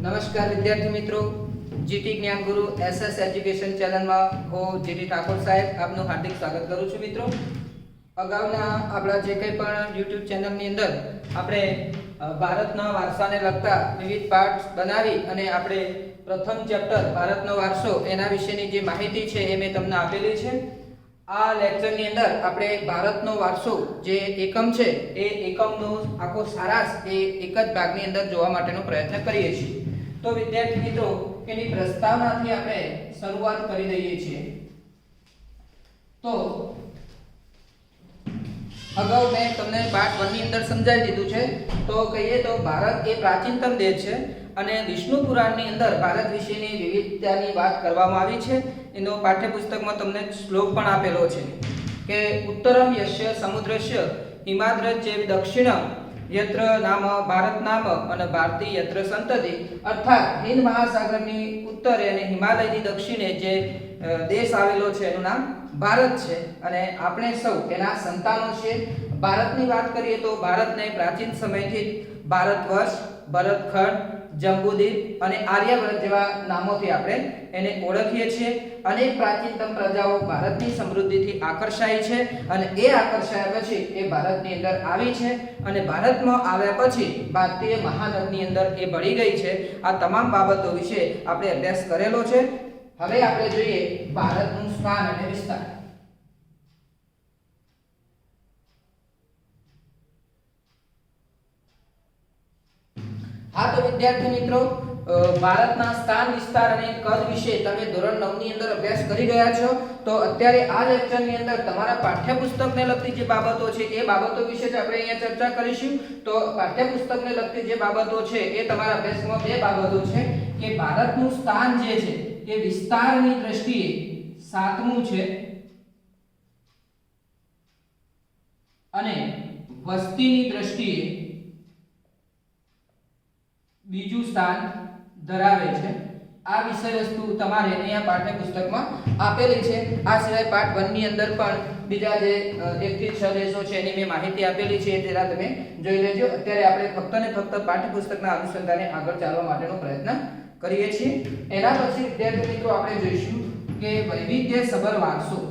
નમસ્કાર વિદ્યાર્થી મિત્રો, જીટી જ્ઞાન ગુરુ એસએસ એજ્યુકેશન ચેનલમાં હું જીટી ઠાકોર સાહેબ આપનું હાર્દિક સ્વાગત કરું છું. મિત્રો, અગાઉના આપણા જે કંઈ પણ યુટ્યુબ ચેનલની અંદર આપણે ભારતના વારસાને લગતા વિવિધ પાર્ટ્સ બનાવી અને આપણે પ્રથમ ચેપ્ટર ભારતનો વારસો એના વિશેની જે માહિતી છે એ મેં તમને આપેલી છે. આ લેક્ચરની અંદર આપણે ભારતનો વારસો જે એકમ છે એ એકમનો આખો સારાંશ એ એક જ ભાગની અંદર જોવા માટેનો પ્રયત્ન કરીએ છીએ. તો વિદ્યાર્થી મિત્રો, એની પ્રસ્તાવનાથી આપણે શરૂઆત કરી દઈએ છીએ. તો અગાઉ મેં તમને પાર્ટ 1 ની અંદર સમજાવી દીધું છે. તો કહીએ તો ભારત એ પ્રાચીનતમ દેશ છે અને વિષ્ણુ પુરાણની અંદર ભારત વિશેની વિવિધતાની વાત કરવામાં આવી છે. એનો પાઠ્યપુસ્તકમાં તમને શ્લોક પણ આપેલો છે કે ઉત્તરમ યસ્ય સમુદ્રસ્ય હિમાદ્રજ ચેવ દક્ષિણમ યત્ર નામ ભારત નામ અને ભારતી યત્ર સંતતિ. અર્થાત હિંદ મહાસાગરની ઉત્તરે અને હિમાલયની દક્ષિણે જે દેશ આવેલો છે એનું નામ ભારત છે અને આપણે સૌ એના સંતાનો છીએ. ભારતની વાત કરીએ તો ભારતને પ્રાચીન સમયથી ભારત વર્ષ, ભરતખંડ, જંબુદ્વીપ અને આર્યવ્રત જેવા નામોથી આપણે એને ઓળખીએ છીએ. અનેક પ્રાચીનતમ પ્રજાઓ ભારતની સમૃદ્ધિથી આકર્ષાઈ છે અને એ આકર્ષાયા પછી એ ભારતની અંદર આવી છે અને ભારતમાં આવ્યા પછી ભારતીય મહાનદની અંદર એ ભળી ગઈ છે. આ તમામ બાબતો વિશે આપણે અભ્યાસ કરેલો છે. હવે આપણે જોઈએ ભારતનું સ્થાન અને વિસ્તાર. હા, તો વિદ્યાર્થી મિત્રો, ભારતના સ્થાન, વિસ્તાર અને કદ વિશે તમે ધોરણ 9 ની અંદર અભ્યાસ કરી ગયા છો. તો અત્યારે આ લેક્ચરની અંદર તમારા પાઠ્યપુસ્તકને લગતી જે બાબતો છે એ બાબતો વિશે જ આપણે અહીંયા ચર્ચા કરીશું. તો પાઠ્યપુસ્તકને લગતી જે બાબતો છે એ તમારા અભ્યાસમાં બે બાબતો છે કે ભારતનું સ્થાન જે છે એ વિસ્તારની દ્રષ્ટિએ 7મું છે અને વસ્તીની દ્રષ્ટિએ બીજું સ્થાન ધરાવે છે. આ વિષય વસ્તુ તમારે અહીંયા પાઠ્યપુસ્તકમાં આપેલી છે. આ સિવાય પાર્ટ 1 ની અંદર પણ બીજા જે 1 થી 6 દેશો છે એની મેં માહિતી આપેલી છે, એ જરા તમે જોઈ લેજો. અત્યારે આપણે ફક્ત ને ફક્ત પાઠ્યપુસ્તકના અનુસંધાને આગળ ચાલવા માટેનો પ્રયત્ન કરીએ છીએ. એના પછી વિદ્યાર્થી મિત્રો આપણે જોઈશું કે વૈવિધ્યસભર વારસો.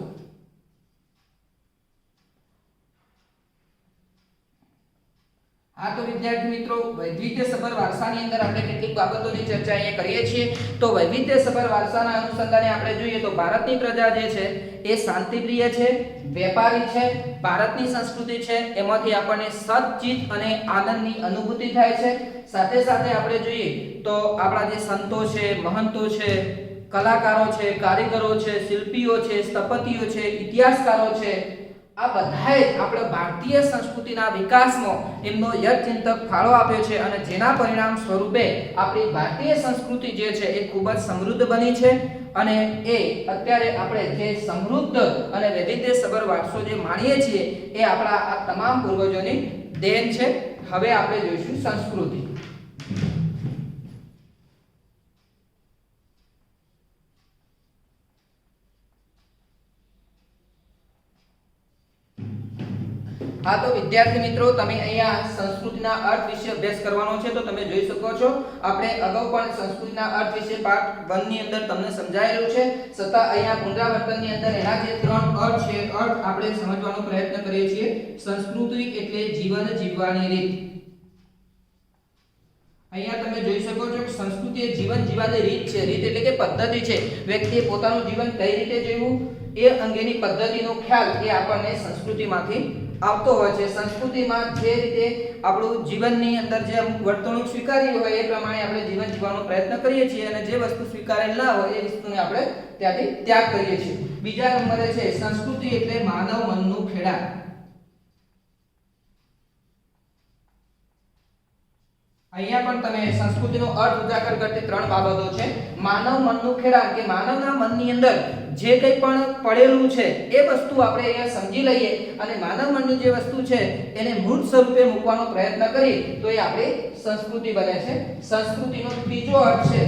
હા, તો વિદ્યાર્થી મિત્રો, વૈવિધ્યસભર વારસાની અંદર આપણે કેટલીક બાબતોની ચર્ચા અહીંયા કરીએ છીએ. તો વૈવિધ્યસભર વારસાના અનુસંધાને આપણે જોઈએ તો ભારતની પ્રજા જે છે એ શાંતિપ્રિય છે, વેપારી છે. ભારતની સંસ્કૃતિ છે એમાંથી આપણને સદચિત્ત અને આનંદની અનુભૂતિ થાય છે. સાથે સાથે આપણે જોઈએ તો આપણા જે સંતો છે, મહંતો છે, કલાકારો છે, કારીગરો છે, શિલ્પીઓ છે, સ્થપતિઓ છે, ઇતિહાસકારો છે, આ બધાએ આપણે ભારતીય સંસ્કૃતિના વિકાસમાં એમનો યથચિંતક ફાળો આપ્યો છે અને જેના પરિણામ સ્વરૂપે આપણી ભારતીય સંસ્કૃતિ જે છે એ ખૂબ જ સમૃદ્ધ બની છે અને એ અત્યારે આપણે જે સમૃદ્ધ અને વૈવિધ્યસભર વારસો જે માણીએ છીએ એ આપણા આ તમામ પૂર્વજોની દેન છે. હવે આપણે જોઈશું સંસ્કૃતિ. હા, તો વિદ્યાર્થી મિત્રો, તમે અહીંયા સંસ્કૃતિના અર્થ વિશે અભ્યાસ કરવાનો છે. તો તમે જોઈ શકો છો આપણે અગાઉ પણ સંસ્કૃતિના અર્થ વિશે પાર્ટ 1 ની અંદર તમને સમજાયેલું છે. છતાં અહીંયા પુનરાવર્તનની અંદર એના જે 3 અર્થ છે અર્થ આપણે સમજવાનો પ્રયત્ન કરીએ છીએ. સંસ્કૃતિ એટલે જીવન જીવવાની રીત. અહીંયા તમે જોઈ શકો છો કે સંસ્કૃતિ એ જીવન જીવવાની રીત છે. રીત એટલે કે પદ્ધતિ છે. વ્યક્તિએ પોતાનું જીવન કઈ રીતે જીવવું એ અંગેની પદ્ધતિનો ખ્યાલ એ આપણને સંસ્કૃતિમાંથી આવતો હોય છે. સંસ્કૃતિમાં જે રીતે આપણું જીવનની અંદર જે વર્તણૂક સ્વીકારી હોય એ પ્રમાણે આપણે જીવન જીવવાનો પ્રયત્ન કરીએ છીએ અને જે વસ્તુ સ્વીકારેલ ના હોય એ વસ્તુને આપણે ત્યાંથી ત્યાગ કરીએ છીએ. બીજા નંબરે છે સંસ્કૃતિ એટલે માનવ મનનું ખેડાણ. અહીંયા પણ તમે સંસ્કૃતિનો અર્થ ઉજાગર કરતી 3 બાબતો છે. માનવ મનનું ખેડાણ કે માનવના મનની અંદર જે કંઈ પણ પડેલું છે એ વસ્તુ આપણે અહીંયા સમજી લઈએ અને માનવ મનની જે વસ્તુ છે એને મૂળ સ્વરૂપે મૂકવાનો પ્રયત્ન કરીએ તો એ આપણી સંસ્કૃતિ બને છે. સંસ્કૃતિનો ત્રીજો અર્થ છે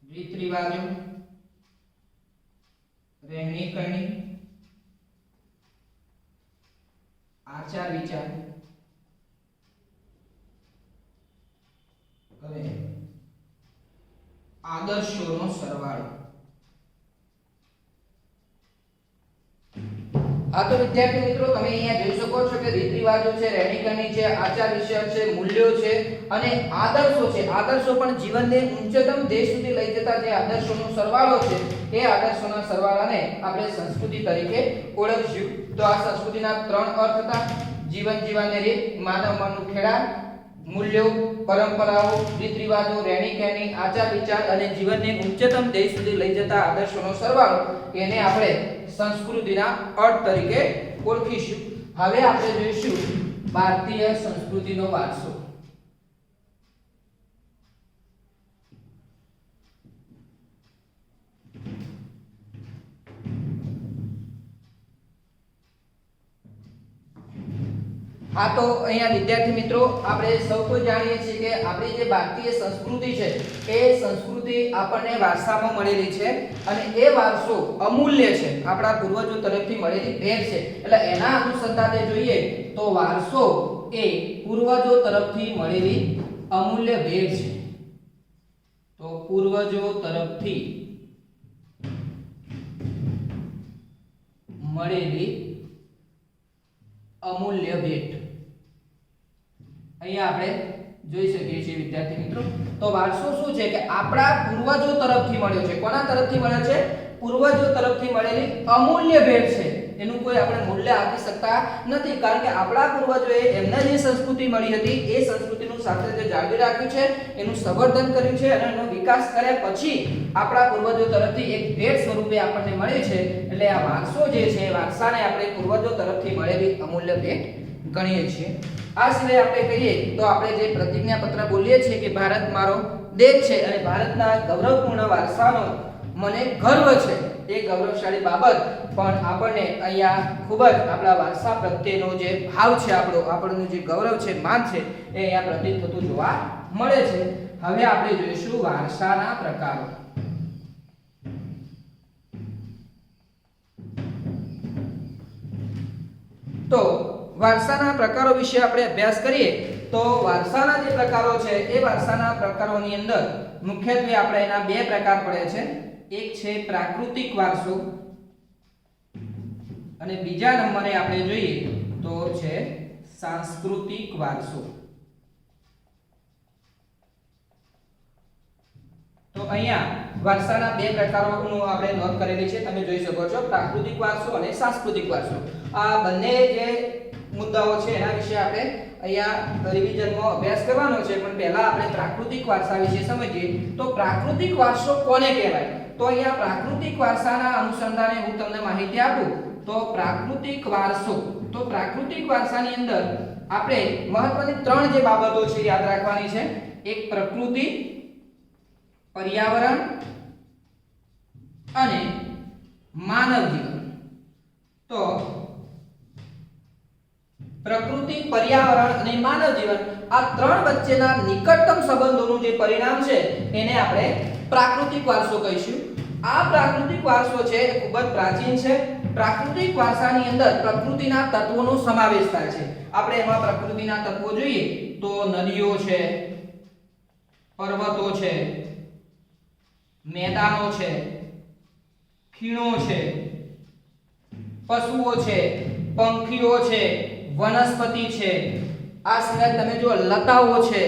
રીત રિવાજો, રહેણી કરણી, આચાર વિચાર આદર્શોનો સરવાળો. હા તો વિદ્યાર્થી મિત્રો, તમે અહીંયા જોઈ શકો છો કે રીત રિવાજો છે, રહેણીકરણી છે, આચાર વિચાર છે, મૂલ્યો છે અને આદર્શો છે. આદર્શો પણ જીવનને ઉચ્ચતમ ધ્યેય સુધી લઈ જતા જે આદર્શોનો સરવાળો છે, એ આદર્શોના સરવાળાને આપણે સંસ્કૃતિ તરીકે ઓળખશું. તો આ સંસ્કૃતિના 3 અર્થ હતા: જીવન જીવવાની રીત, માનવ મનનું ખેડા, મૂલ્યો, પરંપરાઓ, રીત રિવાજો, રહેણીકરણી, આચાર વિચાર અને જીવનને ઉચ્ચતમ ધ્યેય સુધી લઈ જતા આદર્શોનો સરવાળો, એને આપણે સંસ્કૃતિના અર્થ તરીકે ઓળખીશું. હવે આપણે જોઈશું ભારતીય સંસ્કૃતિનો વારસો. હા તો અહીંયા વિદ્યાર્થી મિત્રો, આપણે સૌ કોઈ જાણીએ છીએ કે આપણી જે ભારતીય સંસ્કૃતિ છે, એ સંસ્કૃતિ આપણને વારસામાં મળેલી છે અને એ વારસો અમૂલ્ય છે, આપણા પૂર્વજો તરફથી મળેલી ભેટ છે. એટલે એના અનુસંધાને જોઈએ તો વારસો એ પૂર્વજો તરફથી મળેલી અમૂલ્ય ભેટ છે. તો પૂર્વજો તરફથી મળેલી અમૂલ્ય ભેટ અહીંયા આપણે જોઈ શકીએ છીએ વિદ્યાર્થી મિત્રો. તો વારસો શું છે કે આપણા પૂર્વજો તરફથી મળ્યો છે. કોના તરફથી મળ્યો છે? પૂર્વજો તરફથી મળેલી અમૂલ્ય ભેટ છે. એનું કોઈ આપણે મૂલ્ય આપી શકતા નથી, કારણ કે આપણા પૂર્વજોએ એમને જે સંસ્કૃતિ મળી હતી એ સંસ્કૃતિનું સાતત્ય જાળવી રાખ્યું છે, એનું સંવર્ધન કર્યું છે અને એનો વિકાસ કર્યા પછી આપણા પૂર્વજો તરફથી એક ભેટ સ્વરૂપે આપણને મળે છે. એટલે આ વારસો જે છે, વારસાને આપણે પૂર્વજો તરફથી મળેલી અમૂલ્ય ભેટ ગણીએ છીએ. આ સિવાય આપણે કહીએ તો આપણે જે પ્રતિજ્ઞા પત્ર બોલીએ છીએ કે ભારત મારો દેશ છે અને ભારતના ગૌરવપૂર્ણ વારસાનો મને ગર્વ છે, એ ગૌરવશાળી બાબત પણ આપણને અહીંયા ખૂબ જ આપણા વારસા પ્રત્યેનો જે ભાવ છે, આપણનું જે ગૌરવ છે, માન છે, એ અહીંયા પ્રતીત થતું જોવા મળે છે. હવે આપણે જોઈશું વારસાના પ્રકારો. તો વારસાના પ્રકારો વિશે આપણે અભ્યાસ કરીએ તો વારસાના જે પ્રકારો છે, એ વારસાના પ્રકારોની અંદર મુખ્યત્વે આપણે એના 2 પ્રકાર પડે છે. એક છે પ્રાકૃતિક વારસો અને બીજા નંબરે આપણે જોઈએ તો છે સાંસ્કૃતિક વારસો. તો અહીંયા વારસાના 2 પ્રકારોનું આપણે નોંધ કરેલી છે, તમે જોઈ શકો છો, પ્રાકૃતિક વારસો અને સાંસ્કૃતિક વારસો. આ બંને જે મુદ્દાઓ છે એના વિશે આપણે અહીંયા રિવિઝનમાં અભ્યાસ કરવાનો છે, પણ પહેલા આપણે પ્રાકૃતિક વારસા વિશે સમજીએ. તો પ્રાકૃતિક વારસો કોને કહેવાય? તો અહીંયા પ્રાકૃતિક વારસાના અનુસંધાને હું તમને માહિતી આપું તો પ્રાકૃતિક વારસો, તો પ્રાકૃતિક વારસાની અંદર આપણે મહત્વની 3 જે બાબતો છે યાદ રાખવાની છે. એક પ્રકૃતિ, પર્યાવરણ અને માનવ જીવન. તો પ્રકૃતિ, પર્યાવરણ અને માનવ જીવન, આ 3 વચ્ચેના નિકટતમ સંબંધોનું જે પરિણામ છે એને આપણે પ્રાકૃતિક વારસો કહીશું. આ પ્રાકૃતિક વારસો છે એ ખૂબ જ પ્રાચીન છે. પ્રાકૃતિક વારસાની અંદર પ્રકૃતિના તત્વોનો સમાવેશ થાય છે. આપણે એમાં પ્રકૃતિના તત્વો જોઈએ તો નદીઓ છે, પર્વતો છે, મેદાનો છે, ખીણો છે, પશુઓ છે, પંખીઓ છે, વનસ્પતિ છે, આ સિવાય તમે જો લતાઓ છે,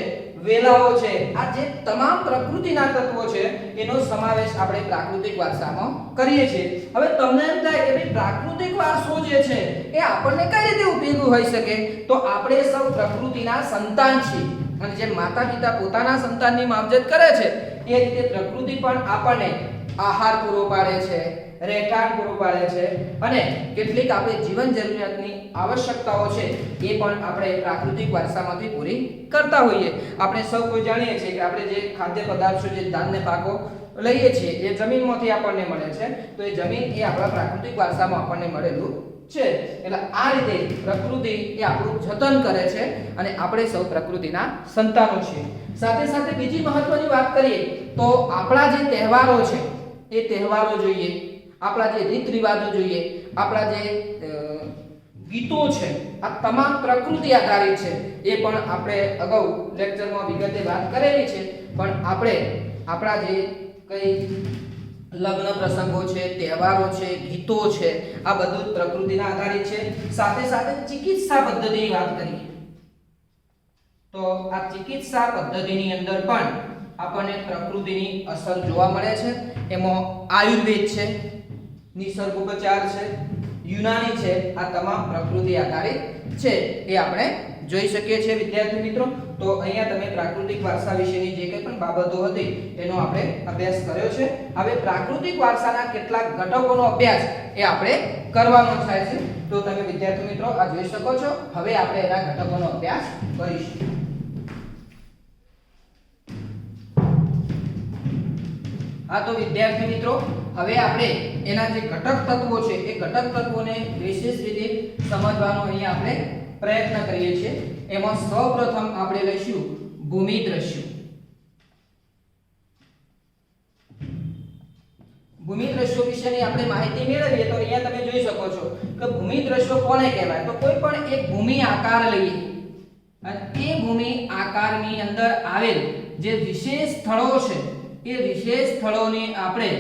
વેલાઓ છે, આ જે તમામ પ્રકૃતિના તત્વો છે એનો સમાવેશ આપણે પ્રાકૃતિક વારસામાં કરીએ છીએ. હવે તમને એમ થાય કે ભાઈ પ્રાકૃતિક વારસો જે છે એ આપણને કઈ રીતે ઉપયોગી હોઈ શકે? તો આપણે સૌ પ્રકૃતિના સંતાન છીએ અને જેમ માતા પિતા પોતાના સંતાનની માવજત કરે છે એ રીતે પ્રકૃતિ પણ આપણને આહાર પૂરો પાડે છે, રહેઠાણ પૂરું પાડે છે અને કેટલીક આપણી જીવન જરૂરિયાતની આવશ્યકતાઓ છે એ પણ આપણે પ્રાકૃતિક વારસામાંથી પૂરી કરતા હોઈએ. આપણે સૌ કોઈ જાણીએ છીએ કે આપણે જે ખાદ્ય પદાર્થો, જે ધાન્ય પાકો લઈએ છીએ એ જમીનમાંથી આપણને મળે છે, તો એ જમીન એ આપણા પ્રાકૃતિક વારસામાં આપણને મળેલું છે. એટલે આ રીતે પ્રકૃતિ એ આપણું જતન કરે છે અને આપણે સૌ પ્રકૃતિના સંતાનો છીએ. સાથે સાથે બીજી મહત્વની વાત કરીએ તો આપણા જે તહેવારો છે એ તહેવારો જોઈએ, આપણા જે રીત રિવાજો જોઈએ, આપણા જે ગીતો છે, આ તમામ પ્રકૃતિ આધારિત છે. એ પણ આપણે અગાઉ લેક્ચરમાં વિગતે વાત કરેલી છે, પણ આપણે આપણા જે કઈ લગ્ન પ્રસંગો છે, તહેવારો છે, ગીતો છે, આ બધું જ પ્રકૃતિના આધારિત છે. સાથે સાથે ચિકિત્સા પદ્ધતિની વાત કરીએ તો આ ચિકિત્સા પદ્ધતિની અંદર પણ આપણને પ્રકૃતિની અસર જોવા મળે છે. એમાં આયુર્વેદ છે, નિસર્ગોપચાર છે, યુનાની છે, આ તમામ પ્રકૃતિ આધારિત છે એ આપણે જોઈ શકીએ છીએ વિદ્યાર્થી મિત્રો. તો અહીંયા તમે પ્રાકૃતિક વારસા વિશેની જે કંઈ પણ બાબતો હતી એનો આપણે અભ્યાસ કર્યો છે. હવે પ્રાકૃતિક વારસાના કેટલાક ઘટકોનો અભ્યાસ એ આપણે કરવાનો થાય છે. તો તમે વિદ્યાર્થી મિત્રો આ જોઈ શકો છો. હવે આપણે એના ઘટકોનો અભ્યાસ કરીશું. હા, તો વિદ્યાર્થી મિત્રો હવે આપણે એના જે ઘટક તત્વો છે એ ઘટક તત્વોને વિશેષ રીતે સમજવાનો અહીંયા આપણે પ્રયત્ન કરીએ છીએ. એમાં સૌપ્રથમ આપણે લઈશું ભૂમિ દ્રશ્યો. ભૂમિ દ્રશ્યો વિશેની આપણે માહિતી મેળવીએ તો અહીંયા તમે જોઈ શકો છો કે ભૂમિ દ્રશ્યો કોને કહેવાય. તો કોઈ પણ એક ભૂમિ આકાર લઈએ અને એ ભૂમિ આકારની અંદર આવેલ જે વિશેષ સ્થળો છે એ વિશેષ સ્થળોને આપણે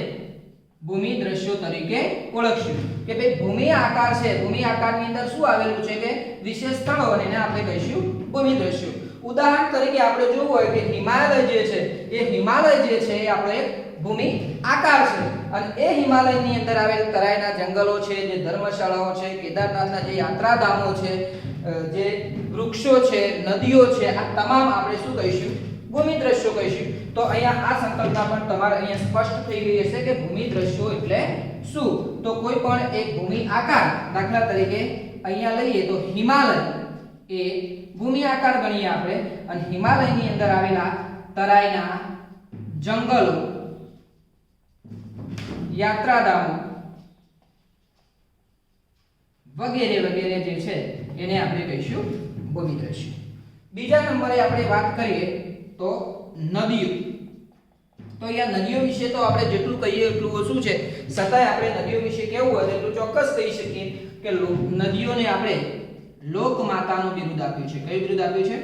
ભૂમિ દ્રશ્યો તરીકે ઓળખશું. કે ભાઈ ભૂમિ આકાર છે, ભૂમિ આકારની અંદર શું આવેલું છે કે વિશેષ સ્થળો, અને એને આપણે કહીશું ભૂમિ દ્રશ્યો. ઉદાહરણ તરીકે આપણે જોવું હોય કે હિમાલય જે છે એ હિમાલય જે છે એ આપણો એક ભૂમિ આકાર છે. અને એ હિમાલયની અંદર આવેલ તરાઈના જંગલો છે, જે ધર્મશાળાઓ છે, કેદારનાથના જે યાત્રાધામો છે, જે વૃક્ષો છે, નદીઓ છે, આ તમામ આપણે શું કહીશું? ભૂમિ દ્રશ્યો કહીશું. તો અહીંયા આ સંકલ્પના પણ તમારે અહીંયા સ્પષ્ટ થઈ ગઈ હશે કે ભૂમિ દ્રશ્યો એટલે શું. તો કોઈ પણ એક ભૂમિ આકાર, દાખલા તરીકે અહીંયા લઈએ તો હિમાલય એ ભૂમિ આકાર ગણીએ આપણે. અને હિમાલયની અંદર આવેલા તરાઈના જંગલો, યાત્રાધામો વગેરે વગેરે જે છે એને આપણે કહીશું ભૂમિ દ્રશ્યો. બીજા નંબરે આપણે વાત કરીએ તો નદીઓ. તો અહીંયા નદીઓ વિશે તો આપણે જેટલું કહીએ એટલું ઓછું છે. છતાંય આપણે નદીઓ વિશે કેવું હોય એટલું ચોક્કસ કહી શકીએ કે નદીઓને આપણે લોકમાતાનું બિરુદ આપ્યું છે. કયું બિરુદ આપ્યું છે?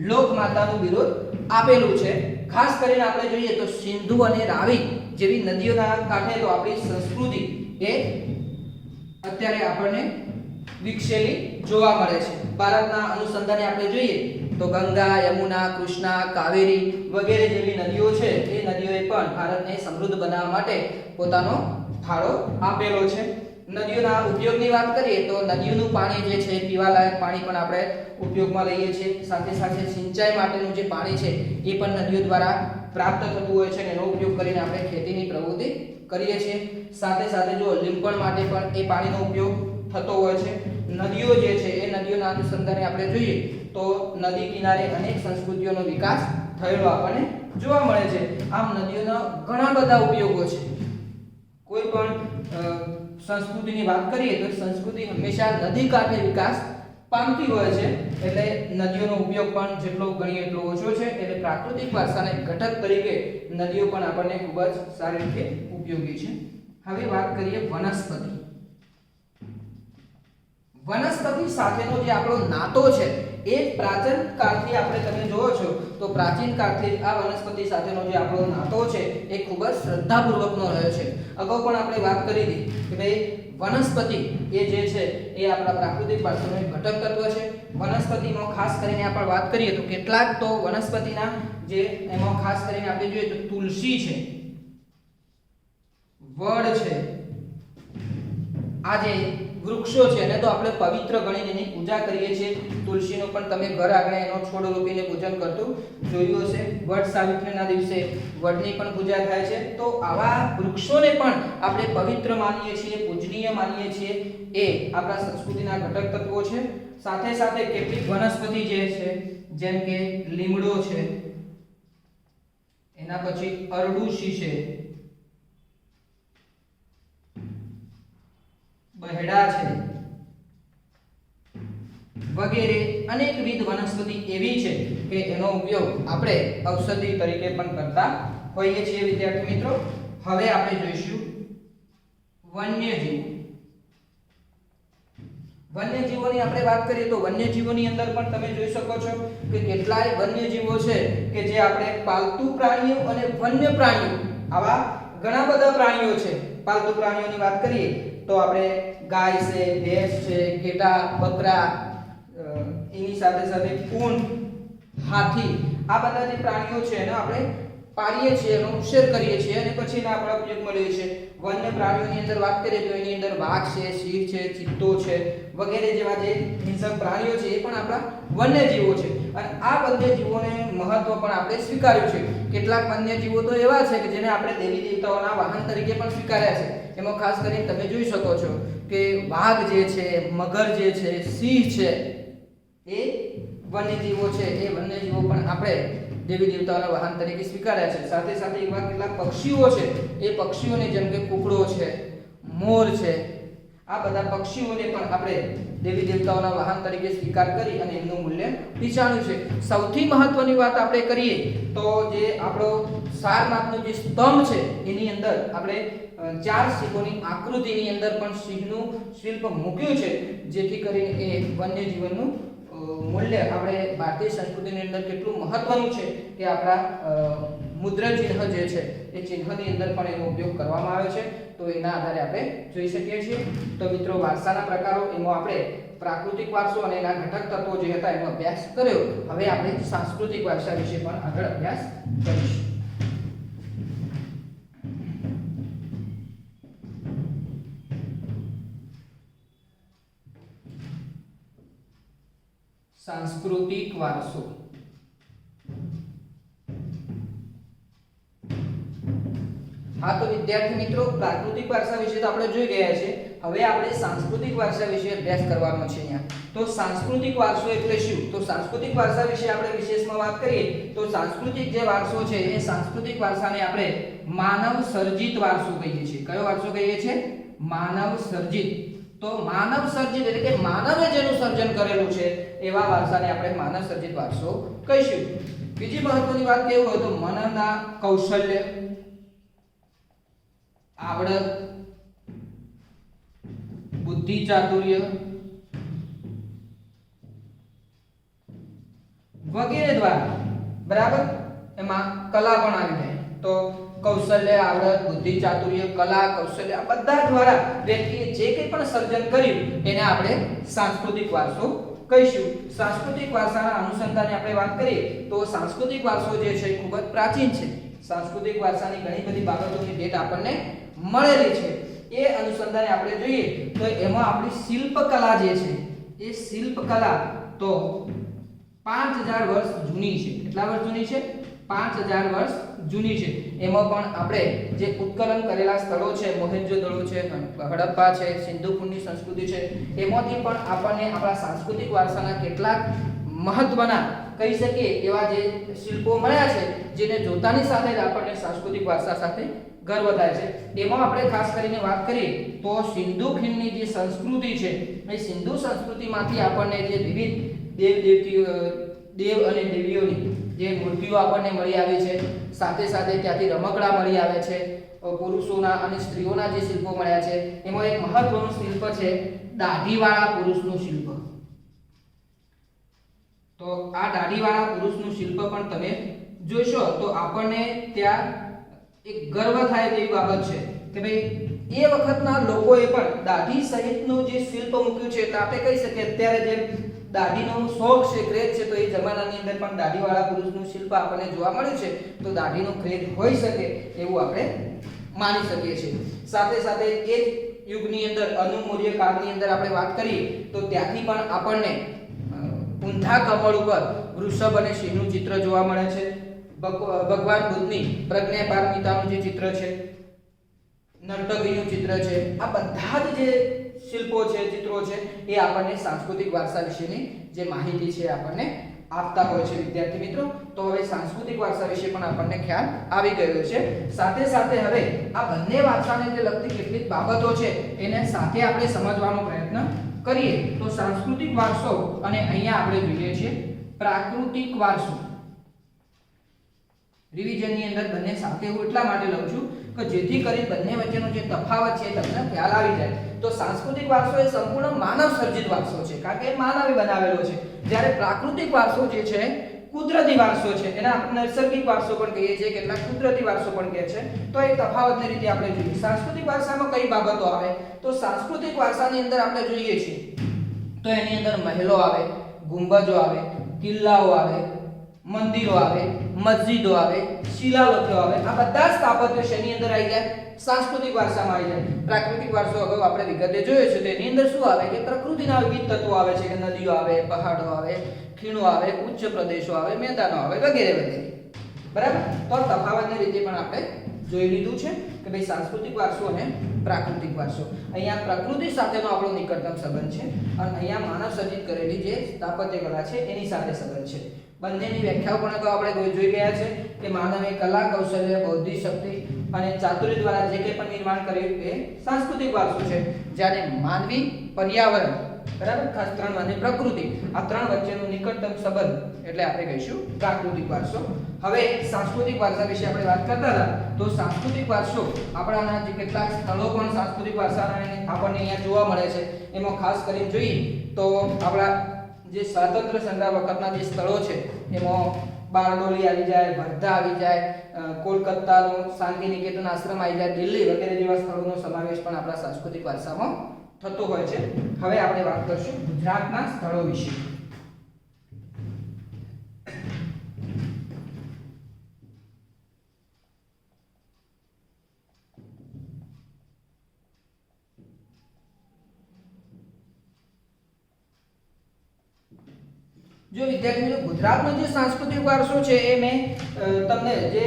લોકમાતાનું બિરુદ આપેલું છે. ખાસ કરીને આપણે જોઈએ તો સિંધુ અને રાવી જેવી નદીઓના કાંઠે તો આપણી સંસ્કૃતિ એ અત્યારે આપણને વિકસેલી જોવા મળે છે. ભારતના અનુસંધાને આપણે જોઈએ તો ગંગા, યમુના, કૃષ્ણા, કાવેરી વગેરે જેવી નદીઓ છે એ નદીઓએ પણ ભારતને સમૃદ્ધ બનાવવા માટે પોતાનો ફાળો આપેલો છે. નદીઓના ઉપયોગની વાત કરીએ તો નદીઓનું પાણી જે છે પીવાલાયક પાણી પણ આપણે ઉપયોગમાં લઈએ છીએ. સાથે સાથે સિંચાઈ માટેનું જે પાણી છે એ પણ નદીઓ દ્વારા પ્રાપ્ત થતું હોય છે અને એનો ઉપયોગ કરીને આપણે ખેતીની પ્રવૃત્તિ કરીએ છીએ. સાથે સાથે જો લીંપણ માટે પણ એ પાણીનો ઉપયોગ થતો હોય છે. નદીઓ જે છે એ નદીઓના અનુસંધાને આપણે જોઈએ તો નદી કિનારે અનેક સંસ્કૃતિઓનો વિકાસ થયેલો આપણને જોવા મળે છે. આમ નદીઓના ઘણા બધા ઉપયોગો છે. કોઈ પણ સંસ્કૃતિની વાત કરીએ તો સંસ્કૃતિ હંમેશા નદી કાંઠે વિકાસ પામતી હોય છે. એટલે નદીઓનો ઉપયોગ પણ જેટલો ગણીએ એટલો ઓછો છે. એટલે પ્રાકૃતિક વારસાના ઘટક તરીકે નદીઓ પણ આપણને ખૂબ જ સારી રીતે ઉપયોગી છે. હવે વાત કરીએ વનસ્પતિ. વનસ્પતિ સાથેનો જે આપણો નાતો છે એ પ્રાચીન કાળથી આપણે તમે જોવો છો તો પ્રાચીન કાળથી આ વનસ્પતિ સાથેનો જે આપણો નાતો છે એ ખૂબ જ શ્રદ્ધાપૂર્વકનો રહ્યો છે. અગાઉ પણ આપણે વાત કરી હતી કે ભાઈ વનસ્પતિ એ જે છે એ આપણા પ્રાકૃતિક વારસાનો એક ઘટક તત્વ છે. વનસ્પતિમાં ખાસ કરીને આપણે વાત કરીએ તો કેટલાક તો વનસ્પતિના જે એમાં ખાસ કરીને આપણે જોઈએ તો તુલસી છે, વડ છે, આ જે વૃક્ષો છે એને તો આપણે પવિત્ર ગણીને એની પૂજા કરીએ છીએ. તુલસીનો પણ તમે ઘર આગળ એનો છોડ રોપીને પૂજન કરતું જોયું હશે. વડ સાવિત્રીના દિવસે વડની પણ પૂજા થાય છે. તો આવા વૃક્ષોને પણ આપણે પવિત્ર માનીએ છીએ, પૂજનીય માનીએ છીએ. એ આપણા સંસ્કૃતિના ઘટક તત્વો છે. સાથે સાથે કેટલીક વનસ્પતિ જે છે જેમ કે લીમડો છે, એના પછી અરડુસી છે, બહેડા છે વગેરે અનેકવિધ વનસ્પતિ એવી છે કે એનો ઉપયોગ આપણે ઔષધિ તરીકે પણ કરતા હોઈએ છીએ વિદ્યાર્થી મિત્રો. હવે આપણે જોઈશું વન્યજીવો. વન્યજીવોની આપણે વાત કરીએ તો વન્યજીવોની અંદર પણ તમે જોઈ શકો છો કે કેટલાય વન્યજીવો છે કે જે આપણે પાલતુ પ્રાણીઓ અને વન્ય પ્રાણીઓ આવા ઘણા બધા પ્રાણીઓ છે. પાલતુ પ્રાણીઓની વાત કરીએ તો આપણે ગાય છે, ભેંસ છે, ઘેટા, બકરા, એની સાથે સાથે ઊંટ, હાથી, આ બધા જે પ્રાણીઓ છે એને આપણે પાળીએ છીએ, એનો ઉછેર કરીએ છીએ અને પછી એના આપણા ઉપયોગમાં લઈએ છીએ. વન્ય પ્રાણીઓની અંદર વાત કરીએ તો એની અંદર વાઘ છે, સિંહ છે, ચિત્તો છે વગેરે જેવા જે હિંસક પ્રાણીઓ છે એ પણ આપણા વન્યજીવો છે. અને આ વન્યજીવોને મહત્વ પણ આપણે સ્વીકાર્યું છે. કેટલાક વન્યજીવો તો એવા છે કે જેને આપણે દેવી દેવતાઓના વાહન તરીકે પણ સ્વીકાર્યા છે. એમાં ખાસ કરીને તમે જોઈ શકો છો કે વાઘ જે છે, મગર જે છે, સિંહ છે, એ વન્યજીવો છે. એ વન્યજીવો પણ આપણે દેવી દેવતાઓના વાહન તરીકે સ્વીકાર્યા છે. સાથે સાથે એવા કેટલાક પક્ષીઓ છે, એ પક્ષીઓને જેમ કે કુકડો છે, મોર છે, આ બધા પક્ષીઓને પણ આપણે દેવી દેવતાઓના વાહન તરીકે સ્વીકાર કરી અને એમનું મૂલ્ય વિચાર્યું છે. સૌથી મહત્વની વાત આપણે કરીએ તો જે આપણો સારનાથનો જે સ્તંભ છે એની અંદર આપણે 4 સિંહોની આકૃતિની અંદર પણ સિંહનું શિલ્પ મૂક્યું છે, જેથી કરીને એ વન્યજીવનનું મૂલ્ય આપણે ભારતીય સંસ્કૃતિની અંદર કેટલું મહત્વનું છે કે આપણા મુદ્રા ચિહ્ન જે છે એ ચિહ્નની અંદર પણ એનો ઉપયોગ કરવામાં આવે છે. તો એના આધારે આપણે જોઈ શકીએ છીએ. તો મિત્રો, વારસાના પ્રકારો એમાં આપણે પ્રાકૃતિક વારસો અને એના ઘટક તત્વો જે હતા એનો અભ્યાસ કર્યો. હવે આપણે સાંસ્કૃતિક વારસા વિશે પણ આગળ અભ્યાસ કરીશું. સાંસ્કૃતિક વારસો. હા, તો વિદ્યાર્થી મિત્રો, પ્રાકૃતિક વારસા વિશે તો આપણે જોઈ ગયા છે. હવે આપણે સાંસ્કૃતિક વારસા વિશે અભ્યાસ કરવાનો છે અહીંયા. તો સાંસ્કૃતિક વારસો એટલે શું? તો સાંસ્કૃતિક વારસા વિશે આપણે વિશેષમાં વાત કરીએ તો સાંસ્કૃતિક જે વારસો છે એ સાંસ્કૃતિક વારસાને આપણે માનવ સર્જિત વારસો કહીએ છીએ. કયો વારસો કહીએ છીએ? માનવ સર્જિત. તો માનવ સર્જિત એટલે કે માનવે જેનું સર્જન કરેલું છે એવા વારસાને આપણે માનવ સર્જિત વારસો કહીશું. બીજી મહત્વની વાત કેવું હોય તો મનના કૌશલ્ય, આવડત, બુદ્ધિ ચાતુર્ય વગેરે દ્વારા, બરાબર, એમાં કલા પણ આવી જાય. તો કૌશલ્ય, આવડત, બુદ્ધિ ચાતુર્ય, કલા, કૌશલ્ય આ બધા દ્વારા વ્યક્તિએ જે કંઈ પણ સર્જન કર્યું એને આપણે સાંસ્કૃતિક વારસો કહીશું. સાંસ્કૃતિક વારસાના અનુસંધાને આપણે વાત કરીએ તો સાંસ્કૃતિક વારસો જે છે એ ખૂબ જ પ્રાચીન છે. સાંસ્કૃતિક વારસાની ઘણી બધી બાબતોની ભેટ આપણને મળેલી છે. એ અનુસંધાને આપણે જોઈએ તો એમાં આપણી શિલ્પકલા જે છે એ શિલ્પકલા તો 5000 વર્ષ જૂની છે. કેટલા વર્ષ જૂની છે? 5000 વર્ષ જૂની છે. એમાં પણ આપણે જે ઉત્કલન કરેલા સ્થળો છે, મોહેંજો-દડો છે, હડપ્પા છે, સિંધુકુળની સંસ્કૃતિ છે, એમાંથી પણ આપણને આપણા સાંસ્કૃતિક વારસાના કેટલાક મહત્વના કહી શકીએ એવા જે શિલ્પો મળ્યા છે, જેને જોતાની સાથે જ આપણને સાંસ્કૃતિક વારસા સાથે ગર્વ થાય છે. એમાં આપણે ખાસ કરીને વાત કરીએ તો સિંધુ ખીણની જે સંસ્કૃતિ છે એ સિંધુ સંસ્કૃતિમાંથી આપણને જે વિવિધ દેવ અને દેવીઓની જે મૂર્તિઓ આપણને મળી આવી છે, સાથે સાથે ત્યાંથી રમકડા મળી આવે છે, પુરુષોના અને સ્ત્રીઓના જે શિલ્પો મળ્યા છે, એમાં એક મહત્વનું શિલ્પ છે દાઢીવાળા પુરુષનું શિલ્પ. તો આ દાઢીવાળા પુરુષનું શિલ્પ પણ તમે જોશો તો આપણને ત્યાં એક ગર્વ થાય તેવી બાબત છે કે ભાઈ એ વખતના લોકોએ પણ દાઢી સહિતનું જે શિલ્પ મૂક્યું છે. એટલે આપણે કહી શકીએ અત્યારે જેમ દાઢીનો શોખ છે, ક્રેઝ છે, તો એ જમાનાની અંદર પણ દાઢીવાળા પુરુષનું શિલ્પ આપણને જોવા મળ્યું છે. તો દાઢીનો ક્રેઝ હોઈ શકે એવું આપણે માની શકીએ છીએ. સાથે સાથે એ જ યુગની અંદર અનુમૌર્ય કાળની અંદર આપણે વાત કરીએ તો ત્યાંથી પણ આપણને ઊંધા કમળ ઉપર વૃષભ અને સિંહનું ચિત્ર જોવા મળે છે. ભગવાન બુદ્ધની પ્રજ્ઞાપારમિતાનું જે ચિત્ર છે, નર્તકીનું ચિત્ર છે, આ બધા જ જે શિલ્પો છે, ચિત્રો છે, એ આપણને સાંસ્કૃતિક વારસા વિશેની જે માહિતી છે આપણને આપતા હોય છે. વિદ્યાર્થી મિત્રો, તો હવે સાંસ્કૃતિક વારસા વિશે પણ આપણને ખ્યાલ આવી ગયો છે. સાથે સાથે હવે આ બંને વારસાને જે લગતી કેટલીક બાબતો છે એને સાથે આપણે સમજવાનો પ્રયત્ન કરીએ. તો સાંસ્કૃતિક વારસો અને અહીંયા આપણે જોઈએ છીએ પ્રાકૃતિક વારસો. રિવિઝનની અંદર બંને સાથે હું એટલા માટે લઉં છું કે જેથી કરી બંને વચ્ચેનો જે તફાવત છે તમને ખ્યાલ આવી જાય. તો સાંસ્કૃતિક વારસો એ સંપૂર્ણ માનવ સર્જિત વારસો છે, કારણ કે એ માનવે બનાવેલો છે. જ્યારે પ્રાકૃતિક વારસો જે છે કુદરતી વારસો છે, એને આપણે નૈસર્ગિક વારસો પણ કહીએ છીએ, કેટલાક કુદરતી વારસો પણ કહે છે. તો એ તફાવતની રીતે આપણે જોઈએ. સાંસ્કૃતિક વારસામાં કઈ બાબતો આવે? તો સાંસ્કૃતિક વારસાની અંદર આપણે જોઈએ છીએ તો એની અંદર મહેલો આવે, ગુંબજો આવે, કિલ્લાઓ આવે, મંદિરો આવે, મસ્જિદો આવે, શિલાલેખો આવે. આ બધા સ્થાપત્યો શેની અંદર આવી જાય? સાંસ્કૃતિક વારસામાં આવી જાય. પ્રાકૃતિક વારસો અગાઉ આપણે વિગતે જોયો છે. તો એની અંદર શું આવે કે પ્રકૃતિના વિવિધ તત્વો આવે છે, કે નદીઓ આવે, પહાડો આવે, ખીણો આવે, ઉચ્ચ પ્રદેશો આવે, મેદાનો આવે, વગેરે વગેરે. બરાબર? તો તફાવતની રીતે પણ આપણે જોઈ લીધું છે કે ભાઈ સાંસ્કૃતિક વારસો અને પ્રાકૃતિક વારસો. અહીંયા પ્રકૃતિ સાથેનો આપણો નિકટતમ સંબંધ છે અને અહીંયા માનવ સર્જિત કરેલી જે સ્થાપત્ય કલા છે એની સાથે સંબંધ છે. બંનેની વ્યાખ્યાઓ પણ તો આપણે જોઈ ગયા છે કે માનવે કલા, કૌશલ્ય, બૌદ્ધિક શક્તિ અને ચાતુર્ય દ્વારા જે કંઈ પણ નિર્માણ કર્યું એ સાંસ્કૃતિક વારસો છે. જ્યારે માનવી, પર્યાવરણ, બરાબર, ખાસ ત્રણ અને પ્રકૃતિ, આ ત્રણ વચ્ચેનો નિકટતમ સંબંધ એટલે આપણે કહીશું પ્રાકૃતિક વારસો. હવે સાંસ્કૃતિક વારસા વિશે આપણે વાત કરતા હતા. તો સાંસ્કૃતિક વારસો આપણાના જે કેટલાક સ્થળો પણ સાંસ્કૃતિક વારસાના આપણને અહીંયા જોવા મળે છે. એમાં ખાસ કરીને જોઈએ તો આપણા જે સ્વાતંત્ર્ય સંગ્રામ વખતના જે સ્થળો છે એમાં બારડોલી આવી જાય, વર્ધા આવી જાય, કોલકાતાનો શાંતિ નિકેતન આશ્રમ આવી જાય, દિલ્હી વગેરે જેવા સ્થળોનો સમાવેશ પણ આપણા સાંસ્કૃતિક વારસામાં થતો હોય છે. હવે આપણે વાત કરશું ગુજરાતના સ્થળો વિશે. જો વિદ્યાર્થી મિત્રો ગુજરાતનો જે સાંસ્કૃતિક વારસો છે એ મેં તમને જે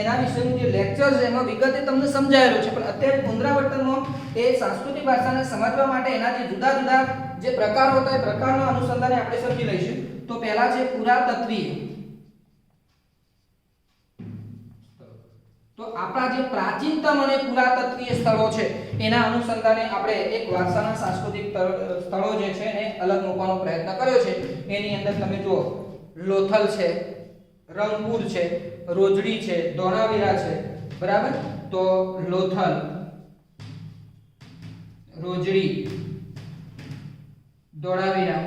એના વિશેનું જે લેક્ચર છે એમાં વિગતે તમને સમજાયેલું છે. પણ અત્યારે પુનરાવર્તનમાં એ સાંસ્કૃતિક વારસાને સમજવા માટે એના જે જુદા જુદા જે પ્રકારો હતા એ પ્રકારના અનુસંધાને આપણે સમજી લઈશું. તો પહેલા છે પુરાતત્વીય. તો આપણા જે પ્રાચીનતમ અને પુરાતત્વીય સ્થળો છે એના અનુસંધાને આપણે એક વારસાના સાંસ્કૃતિક સ્થળો જે છે એને અલગ મૂકવાનો પ્રયત્ન કર્યો છે. એની અંદર તમે જુઓ લોથલ છે, રંગપુર છે, રોજડી છે, ધોળાવીરા છે. બરાબર? તો લોથલ, રોજડી, ધોળાવીરા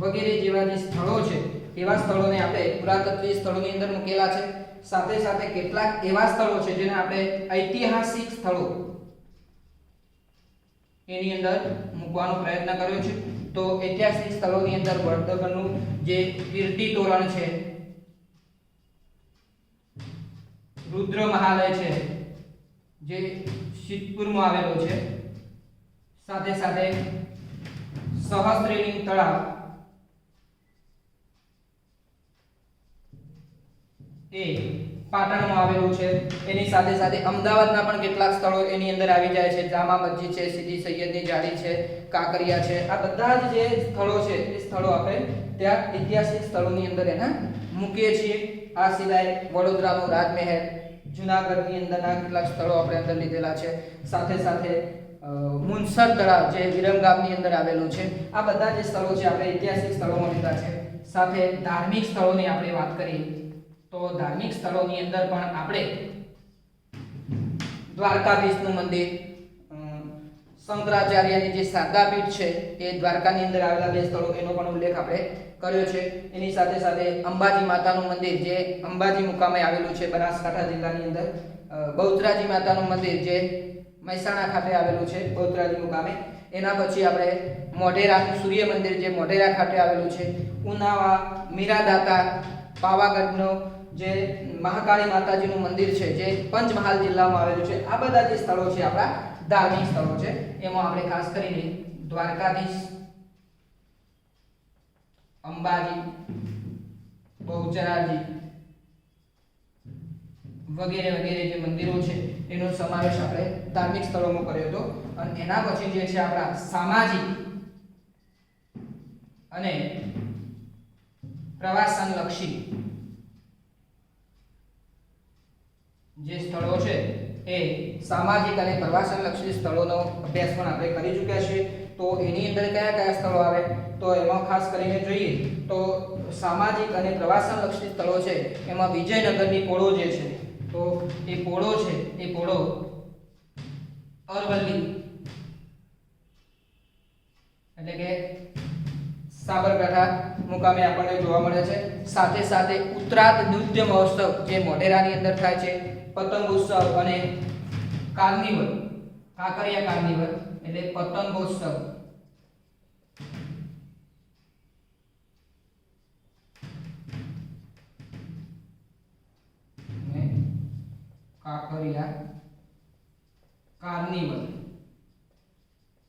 વગેરે જેવા જે સ્થળો છે એવા સ્થળોને આપણે પુરાતત્વીય સ્થળોની અંદર મૂકેલા છે. સાથે સાથે કેટલાક એવા સ્થળો છે જેને આપણે ઐતિહાસિક સ્થળો એની અંદર મૂકવાનો પ્રયત્ન કર્યો છે. તો ઐતિહાસિક સ્થળોની અંદર વડનગરનું જે કીર્તિ તોરણ છે, રુદ્ર મહાલય છે જે સિદ્ધપુરમાં આવેલો છે, સાથે સાથે સહસ્ત્રલિંગ તળાવ એ પાટણમાં આવેલું છે. એની સાથે સાથે અમદાવાદના પણ કેટલાક સ્થળો એની અંદર આવી જાય છે. જામા મસ્જિદ છે, સીદી સૈયદની જાળી છે, કાંકરિયા છે. આ બધા જ જે સ્થળો છે એ સ્થળો આપણે ત્યાં ઐતિહાસિક સ્થળોની અંદર એને મૂકીએ છીએ. આ સિવાય વડોદરાનો રાજમહેલ, જૂનાગઢની અંદરના કેટલાક સ્થળો આપણે અંદર લીધેલા છે. સાથે સાથે મુનસર તળાવ જે વિરમગામની અંદર આવેલું છે. આ બધા જે સ્થળો છે આપણે ઐતિહાસિક સ્થળોમાં લીધા છે. સાથે ધાર્મિક સ્થળોની આપણે વાત કરીએ તો ધાર્મિક સ્થળોની અંદર પણ આપણે દ્વારકાધીશનું મંદિર, શંકરાચાર્યની જે શારદાપીઠ છે એ દ્વારકાની અંદર આવેલા બે સ્થળો એનો પણ ઉલ્લેખ આપણે કર્યો છે. એની સાથે સાથે અંબાજી માતાનું મંદિર જે અંબાજી મુકામે આવેલું છે બનાસકાંઠા જિલ્લાની અંદર, બહુચરાજી માતાનું મંદિર જે મહેસાણા ખાતે આવેલું છે બહુચરાજી મુકામે. એના પછી આપણે મોઢેરાનું સૂર્ય મંદિર જે મોઢેરા ખાતે આવેલું છે, ઉનાવા, મીરાદાતા, પાવાગઢનો જે મહાકાળી માતાજીનું મંદિર છે જે પંચમહાલ જિલ્લામાં આવેલું છે. આ બધા જે સ્થળો છે આપણા ધાર્મિક સ્થળો છે. એમાં આપણે ખાસ કરીને દ્વારકાધીશ, અંબાજી, બહુચરાજી વગેરે વગેરે જે મંદિરો છે એનો સમાવેશ આપણે ધાર્મિક સ્થળોમાં કર્યો હતો. અને એના પછી જે છે આપણા સામાજિક અને પ્રવાસનલક્ષી જે સ્થળો છે એ સામાજિક અને પ્રવાસનલક્ષી સ્થળોનો અભ્યાસ પણ આપણે કરી ચૂક્યા છીએ. તો એની અંદર કયા કયા સ્થળો આવે તો એમાં ખાસ કરીને જોઈએ તો સામાજિક અને પ્રવાસનલક્ષી સ્થળો છે એમાં વિજયનગરની પોળો જે છે તો એ પોળો છે એ પોળો અરવલ્લી એટલે કે સાબરકાંઠા મુકામે આપણને જોવા મળે છે. સાથે સાથે ઉત્તરાદ નૃત્ય મહોત્સવ જે મોઢેરાની અંદર થાય છે, પતંગ ઉત્સવ અને કાર્નિવલ, કાંકરિયા કાર્નિવલ એટલે પતંગોત્સવ. કાંકરિયા કાર્નિવલ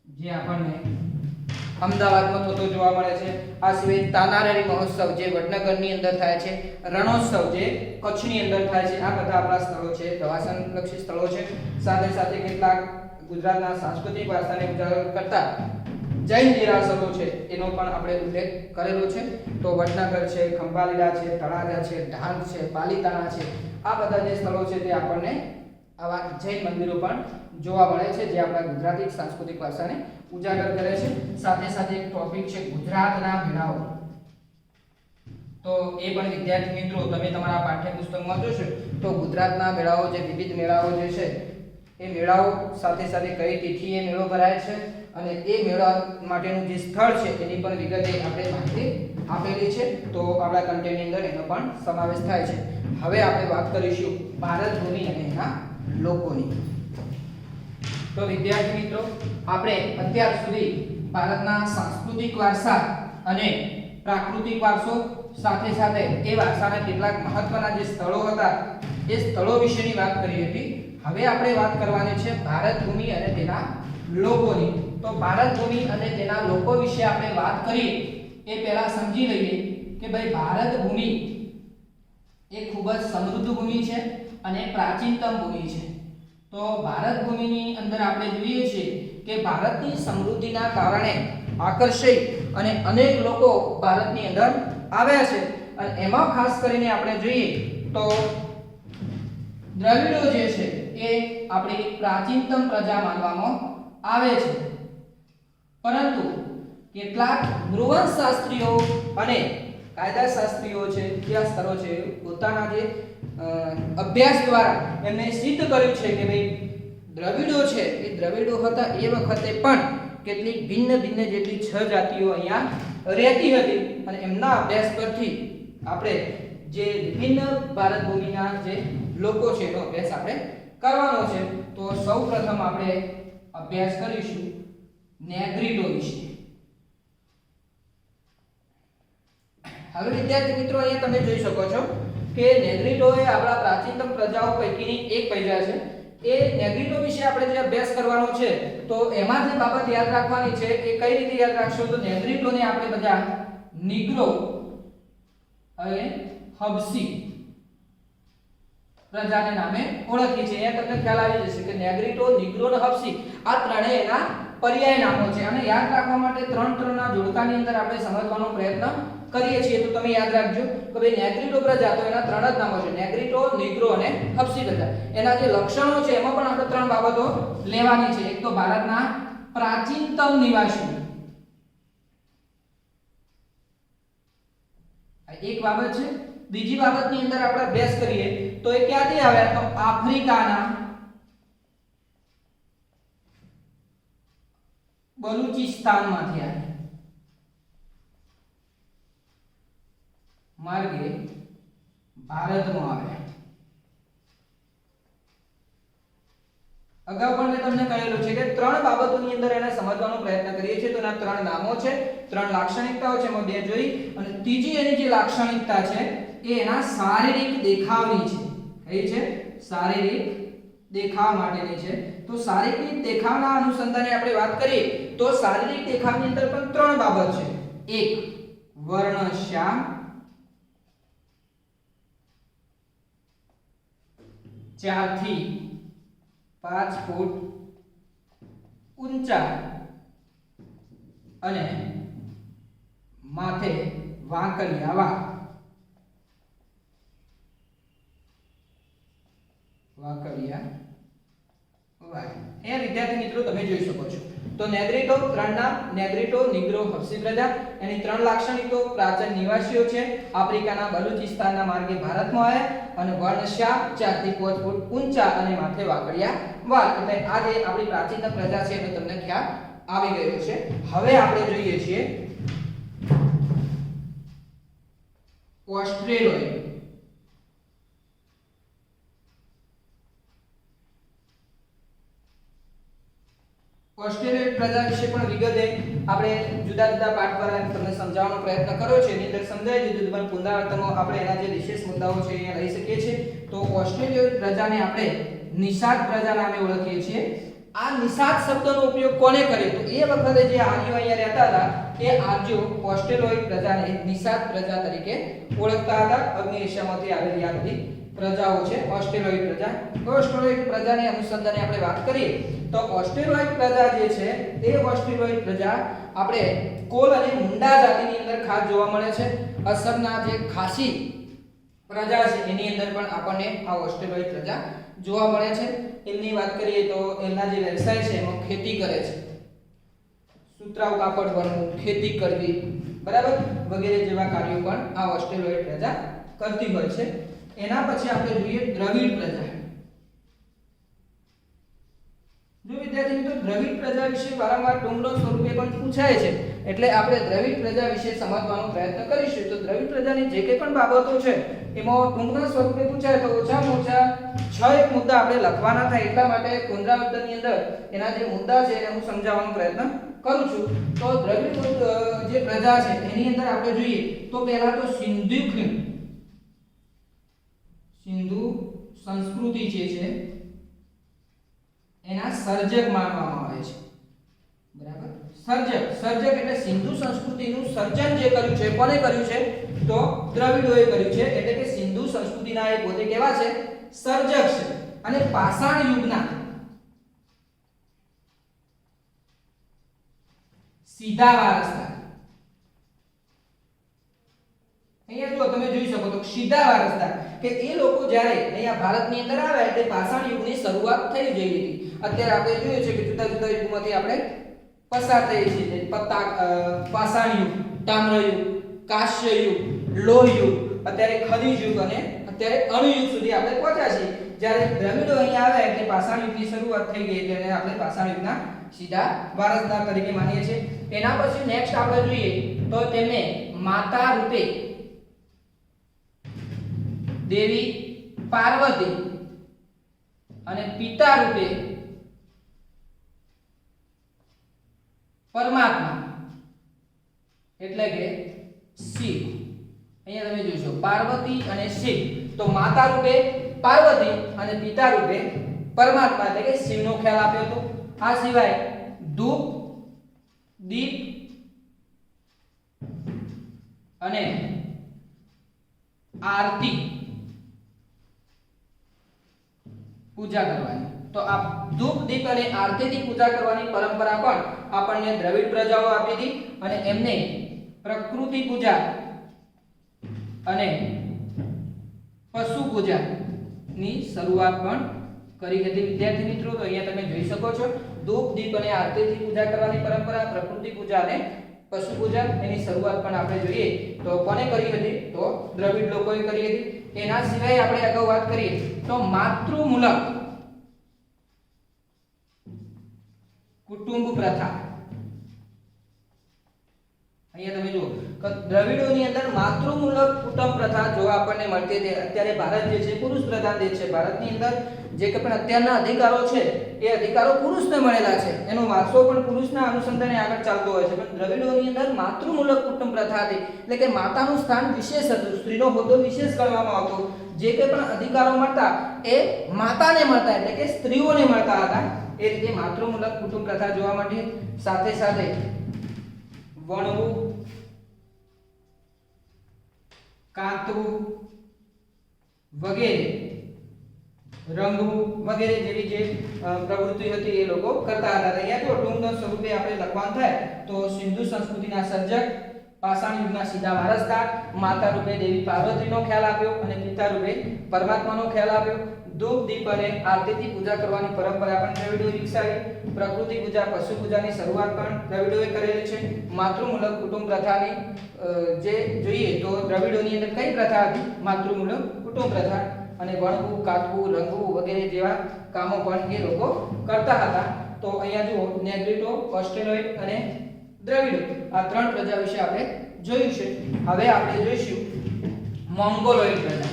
જે આપણને અમદાવાદમાં થતો જોવા મળે છે. આ સિવાય તાનારીરી મહોત્સવ જે વડનગરની અંદર થાય છે, રણોત્સવ જે કચ્છની અંદર થાય છે. આ બધા આપણા સ્થળો છે, પ્રવાસન લક્ષી સ્થળો છે. સાથે સાથે કેટલાક ગુજરાતના સાંસ્કૃતિક વારસાને ઉજાગર કરતા જૈન દેરાસરો છે એનો પણ આપણે ઉલ્લેખ કરેલો છે. તો વડનગર છે, ખંભાલીડા છે, તળાજા છે, ઢાંગ છે, પાલીતાણા છે, આ બધા જે સ્થળો છે તે આપણને આવા જૈન મંદિરો પણ જોવા મળે છે જે આપણા ગુજરાતી સાંસ્કૃતિક વારસાને ઉજાગર કરે છે. સાથે સાથે એક ટોપિક છે ગુજરાતના મેળાઓ. તો એ પણ વિદ્યાર્થી મિત્રો તમે તમારા પાઠ્યપુસ્તકમાં જોશો તો ગુજરાતના મેળાઓ જે વિવિધ મેળાઓ જે છે એ મેળાઓ સાથે સાથે કઈ તિથિએ મેળો ભરાય છે અને એ મેળા માટેનું જે સ્થળ છે એની પણ વિગતે આપણે માહિતી આપેલી છે. તો આપણા કન્ટેન્ટની અંદર એનો પણ સમાવેશ થાય છે. હવે આપણે વાત કરીશું ભારત ભૂમિ અને એના લોકોની. તો વિદ્યાર્થી મિત્રો આપણે અત્યાર સુધી ભારતના સાંસ્કૃતિક વારસા અને પ્રાકૃતિક વારસો સાથે સાથે એ વારસાના કેટલાક મહત્વના જે સ્થળો હતા એ સ્થળો વિશેની વાત કરી હતી. હવે આપણે વાત કરવાની છે ભારત ભૂમિ અને તેના લોકોની. તો ભારત ભૂમિ અને તેના લોકો વિશે આપણે વાત કરીએ એ પહેલા સમજી લઈએ કે ભાઈ ભારત ભૂમિ એ ખૂબ જ સમૃદ્ધ ભૂમિ છે અને પ્રાચીનતમ ભૂમિ છે. તો ભારત ભૂમિની અંદર આપણે જોઈએ છીએ કે ભારતની સમૃદ્ધિના કારણે આકર્ષિત અને અનેક લોકો ભારતની અંદર આવ્યા છે. અને એમાં ખાસ કરીને આપણે જોઈએ તો દ્રવિડો જે છે એ આપણી પ્રાચીનતમ પ્રજા માનવામાં આવે છે. પરંતુ કેટલાક નૃવંશશાસ્ત્રીઓ અને કાયદાશાસ્ત્રીઓ છે ત્યાં સ્તરો છે પોતાના જે અભ્યાસ દ્વારા એમને સિદ્ધ કર્યું છે કે ભાઈ દ્રવિડો છે એ દ્રવિડો હતા એ વખતે પણ કેટલીક ભિન્ન ભિન્ન જેટલી 6 જાતિઓ અહીંયા રહેતી હતી. અને એમના અભ્યાસ પરથી આપણે જે વિભિન્ન ભારત ભૂમિના જે લોકો છે એનો અભ્યાસ આપણે કરવાનો છે. તો સૌપ્રથમ આપણે અભ્યાસ કરીશું નેગ્રીડો વિશે. હવે વિદ્યાર્થી મિત્રો અહીંયા તમે જોઈ શકો છો કે નેગ્રીડો એ આપણા પ્રાચીનતમ પ્રજાઓ પૈકીની એક પ્રજા છે. એ નેગ્રીડો વિશે આપણે જે અભ્યાસ કરવાનો છે તો એમાં જે બાબત યાદ રાખવાની છે એ કઈ રીતે યાદ રાખશો તો નેગ્રીડોને આપણે બધા નીગ્રો અને હબસી પ્રજાને નામે ઓળખીએ છીએ. અહીંયા તમને ખ્યાલ આવી જશે કે નેગ્રીડો, નીગ્રો અને હબસી આ ત્રણેય એના પર્યાય નામો છે. અને યાદ રાખવા માટે ત્રણ ના જોડકાની અંદર આપણે સમજવાનો પ્રયત્ન કરીએ છીએ. તો તમે યાદ રાખજો કે ભાઈ નેગ્રીડો પ્રજા તો એના ત્રણ જ નામો છે, નેગ્રીડો, નીગ્રો અને હબસી પ્રજા. એના જે લક્ષણો છે એમાં પણ આપણે ત્રણ બાબતો લેવાની છે. એક તો ભારતના પ્રાચીનતમ નિવાસી, એક બાબત છે. બીજી બાબતની અંદર આપણે અભ્યાસ કરીએ તો એ ક્યાંથી આવ્યા તો આફ્રિકાના બલુચિસ્તાનમાંથી આવ્યા માર્ગે ભારતમાં આવ્યા. અગાઉ પણ મેં તમને કહેલું છે કે ત્રણ બાબતોની અંદર એને સમજવાનો પ્રયત્ન કરીએ છીએ. તો એના ત્રણ નામો છે, ત્રણ લાક્ષણિકતાઓ છે, એમાં બે જોઈ. અને ત્રીજી એની જે લાક્ષણિકતા છે એ એના શારીરિક દેખાવની છે. કઈ છે? શારીરિક દેખાવ માટેની છે. તો શારીરિક દેખાવના અનુસંધાને આપણે વાત કરીએ તો શારીરિક દેખાવની અંદર પણ ત્રણ બાબત છે. એક વર્ણશ્યામ, 4 થી 5 ફૂટ ઊંચા અને માથે વાંકડિયા વાળ. એ વિદ્યાર્થી મિત્રો તમે જોઈ શકો છો. તો નેગ્રીડો ત્રણ નામ, નેગ્રીડો, નીગ્રો, હબસી પ્રજા. એની ત્રણ લાક્ષણિકો પ્રાચીન નિવાસીઓ છે, આફ્રિકાના બલુચિસ્તાનના માર્ગે ભારતમાં આવ્યા અને વર્ણશ્યામ, 4 થી 5 ફૂટ ઊંચા અને માથે વાંકડિયા વાળ. એટલે આ જે આપણી પ્રાચીન પ્રજા છે એનો તમને ખ્યાલ આવી ગયો છે. હવે આપણે જોઈએ છીએ ઓસ્ટ્રેલોઇડ ઓસ્ટ્રેલોઇડ પ્રજા વિશે પણ વિગતે આપણે જુદા જુદા પાઠ દ્વારા તમને સમજાવવાનો પ્રયત્ન કર્યો છે. એની અંદર સમજાવી દીધું, પણ પુનરાવર્તનમાં આપણે એના જે વિશેષ મુદ્દાઓ છે અહીંયા લઈ શકીએ છીએ. તો ઓસ્ટ્રેલોઇડ પ્રજાને આપણે નિષાદ પ્રજા નામે ઓળખીએ છીએ. આ નિષાદ શબ્દનો ઉપયોગ કોને કર્યો? તો એ વખતે જે આર્યો અહીંયા રહેતા હતા એ આર્યો ઓસ્ટ્રેલોઇડ પ્રજાને નિષાદ પ્રજા તરીકે ઓળખતા હતા. અગ્નિ એશિયામાંથી આવેલી આ બધી પ્રજાઓ છે ઓસ્ટ્રેલોઇડ પ્રજા. ઓસ્ટ્રેલોઇડ પ્રજાની અનુસંધાને આપણે વાત કરીએ તો ઓસ્ટ્રેલોઇડ પ્રજા જે છે એ ઓસ્ટ્રેલોઇડ પ્રજા આપણે કોલ અને મુંડા જાતિની અંદર ખાસ જોવા મળે છે. અસરના જે ખાસી પ્રજા છે એની અંદર પણ આપણને આ ઓસ્ટ્રેલોઇડ પ્રજા જોવા મળે છે. એમની વાત કરીએ તો એમના જે વ્યવસાય છે એમાં ખેતી કરે છે, સુતરાઉ કાપડ વણવું, ખેતી કરવી, બરાબર, વગેરે જેવા કાર્યો પણ આ ઓસ્ટ્રેલોઇડ પ્રજા કરતી હોય છે. એના પછી આપણે જોઈએ દ્રવિડ પ્રજા. જો વિદ્યાર્થી મિત્રો દ્રવિડ પ્રજા વિશે વારંવાર ટૂંકનો સ્વરૂપે પણ પૂછાય છે, એટલે આપણે દ્રવિડ પ્રજા વિશે સમજવાનો પ્રયત્ન કરીશું. તો દ્રવિડ પ્રજાની જે કંઈ પણ બાબતો છે એમાં ટૂંકના સ્વરૂપે પૂછાય તો ઓછામાં ઓછા 6 એક મુદ્દા આપણે લખવાના થાય. એટલા માટે પુનરાવર્તનની અંદર એના જે મુદ્દા છે એને હું સમજાવવાનો પ્રયત્ન કરું છું. તો દ્રવિડ જે પ્રજા છે એની અંદર આપણે જોઈએ તો પહેલા તો સિંધુ સંસ્કૃતિ જે છે એના સર્જક માનવામાં આવે છે. બરાબર, સર્જક એટલે સિંધુ સંસ્કૃતિનું સર્જન જે કર્યું છે કોને કર્યું છે? તો દ્રવિડોએ કર્યું છે. એટલે કે સિંધુ સંસ્કૃતિના એ પોતે કેવા છે? સર્જક છે. અને પાષાણ યુગના સીધા વારસદાર. અહીંયા જો તમે જોઈ શકો તો સીધા વારસદાર કે એ લોકો જ્યારે અહીંયા ભારતની અંદર આવ્યા એટલે પાષાણ યુગની શરૂઆત થઈ ગઈ હતી. અત્યારે આપણે જોઈએ છે કે જુદા જુદા યુગમાંથી આપણે પસાર થઈએ છીએ. પાષાણ યુગ, તામ્ર યુગ, કાંસ્ય યુગ, લોહ યુગ, અત્યારે ખનિજ યુગ અને અત્યારે અણુ યુગ સુધી આપણે પહોંચ્યા છીએ. જ્યારે દ્રવિડો અહીંયા આવ્યા એટલે પાષાણ યુગની શરૂઆત થઈ ગઈ એટલે આપણે પાષાણ યુગના સીધા વારસદાર તરીકે માનીએ છીએ. એના પછી નેક્સ્ટ આપણે જોઈએ તો તેમને માતા રૂપે દેવી પાર્વતી અને પિતા રૂપે પરમાત્મા એટલે કે શિવ. અહીંયા તમે જોશો પાર્વતી અને શિવ. તો માતા રૂપે પાર્વતી અને પિતા રૂપે પરમાત્મા એટલે કે શિવનો ખ્યાલ આપ્યો હતો. આ સિવાય ધૂપ, દીપ અને આરતી પૂજા કરવાની. તો આ ધૂપ, દીપ અને આરતીથી પૂજા કરવાની પરંપરા પણ આપણને દ્રવિડ પ્રજાઓ આપી હતી. અને એમને પ્રકૃતિ પૂજા અને પશુ પૂજા ની શરૂઆત પણ કરી હતી. વિદ્યાર્થી મિત્રો તો અહીંયા તમે જોઈ શકો છો ધૂપ, દીપ અને આરતીથી પૂજા કરવાની પરંપરા, પ્રકૃતિ પૂજા અને પશુ પૂજા એની શરૂઆત પણ આપણે જોઈએ તો કોને કરી હતી? તો દ્રવિડ લોકોએ કરી હતી. એના સિવાય આપણે અગાઉ વાત કરીએ તો માતૃમૂલક કુટુંબ પ્રથા. અહીંયા તમે જુઓ કે દ્રવિડોની અંદર માતૃમૂલક કુટુંબ પ્રથા જોવા આપણને મળતી હતી. અત્યારે ભારત જે છે પુરુષ પ્રધાન દેશ છે. ભારતની અંદર જે કે પણ અત્યારના અધિકારો છે એ અધિકારો પુરુષને મળેલા છે. એનો વારસો પણ પુરુષના અનુસંધાને આગળ ચાલતો હોય છે. પણ દ્રવિડોની અંદર માતૃમૂલક કુટુંબ પ્રથા હતી. એટલે કે માતાનું સ્થાન વિશેષ હતું, સ્ત્રીનો હોદ્દો વિશેષ ગણવામાં આવતો. જે કે પણ અધિકારો મળતા એ માતાને મળતા એટલે કે સ્ત્રીઓને મળતા હતા. એ રીતે માતૃમૂલક કુટુંબ પ્રથા જોવા મળી. સાથે સાથે વણવું, કાંતવું વગેરે, રંગવું વગેરે જેવી જે પ્રવૃત્તિ હતી એ લોકો કરતા હતા. અહીંયા જો ટૂંકના સ્વરૂપે આપણે લખવાનું થાય તો સિંધુ સંસ્કૃતિના સર્જક, પાષાણ યુગના સીધા વારસદાર, માતા રૂપે દેવી પાર્વતીનો ખ્યાલ આપ્યો અને પિતા રૂપે પરમાત્માનો ખ્યાલ આપ્યો. ધૂપ, દીપ અને આરતીથી પૂજા કરવાની પરંપરા પણ દ્રવિડોએ વિકસાવી. પ્રકૃતિ પૂજા, પશુ પૂજાની શરૂઆત પણ દ્રવિડોએ કરેલી છે. માતૃમૂલક કુટુંબ પ્રથાની જે જોઈએ તો દ્રવિડોની અંદર કઈ પ્રથા હતી? માતૃમૂલક કુટુંબ પ્રથા. અને વણવું, કાતવું, રંગવું વગેરે જેવા કામો પણ એ લોકો કરતા હતા. તો અહીંયા જુઓ નેગ્રીટો, ઓસ્ટ્રેલોઇડ અને દ્રવિડો આ ત્રણ પ્રજા વિશે આપણે જોયું છે. હવે આપણે જોઈશું મોંગોલોઈડ પ્રજા.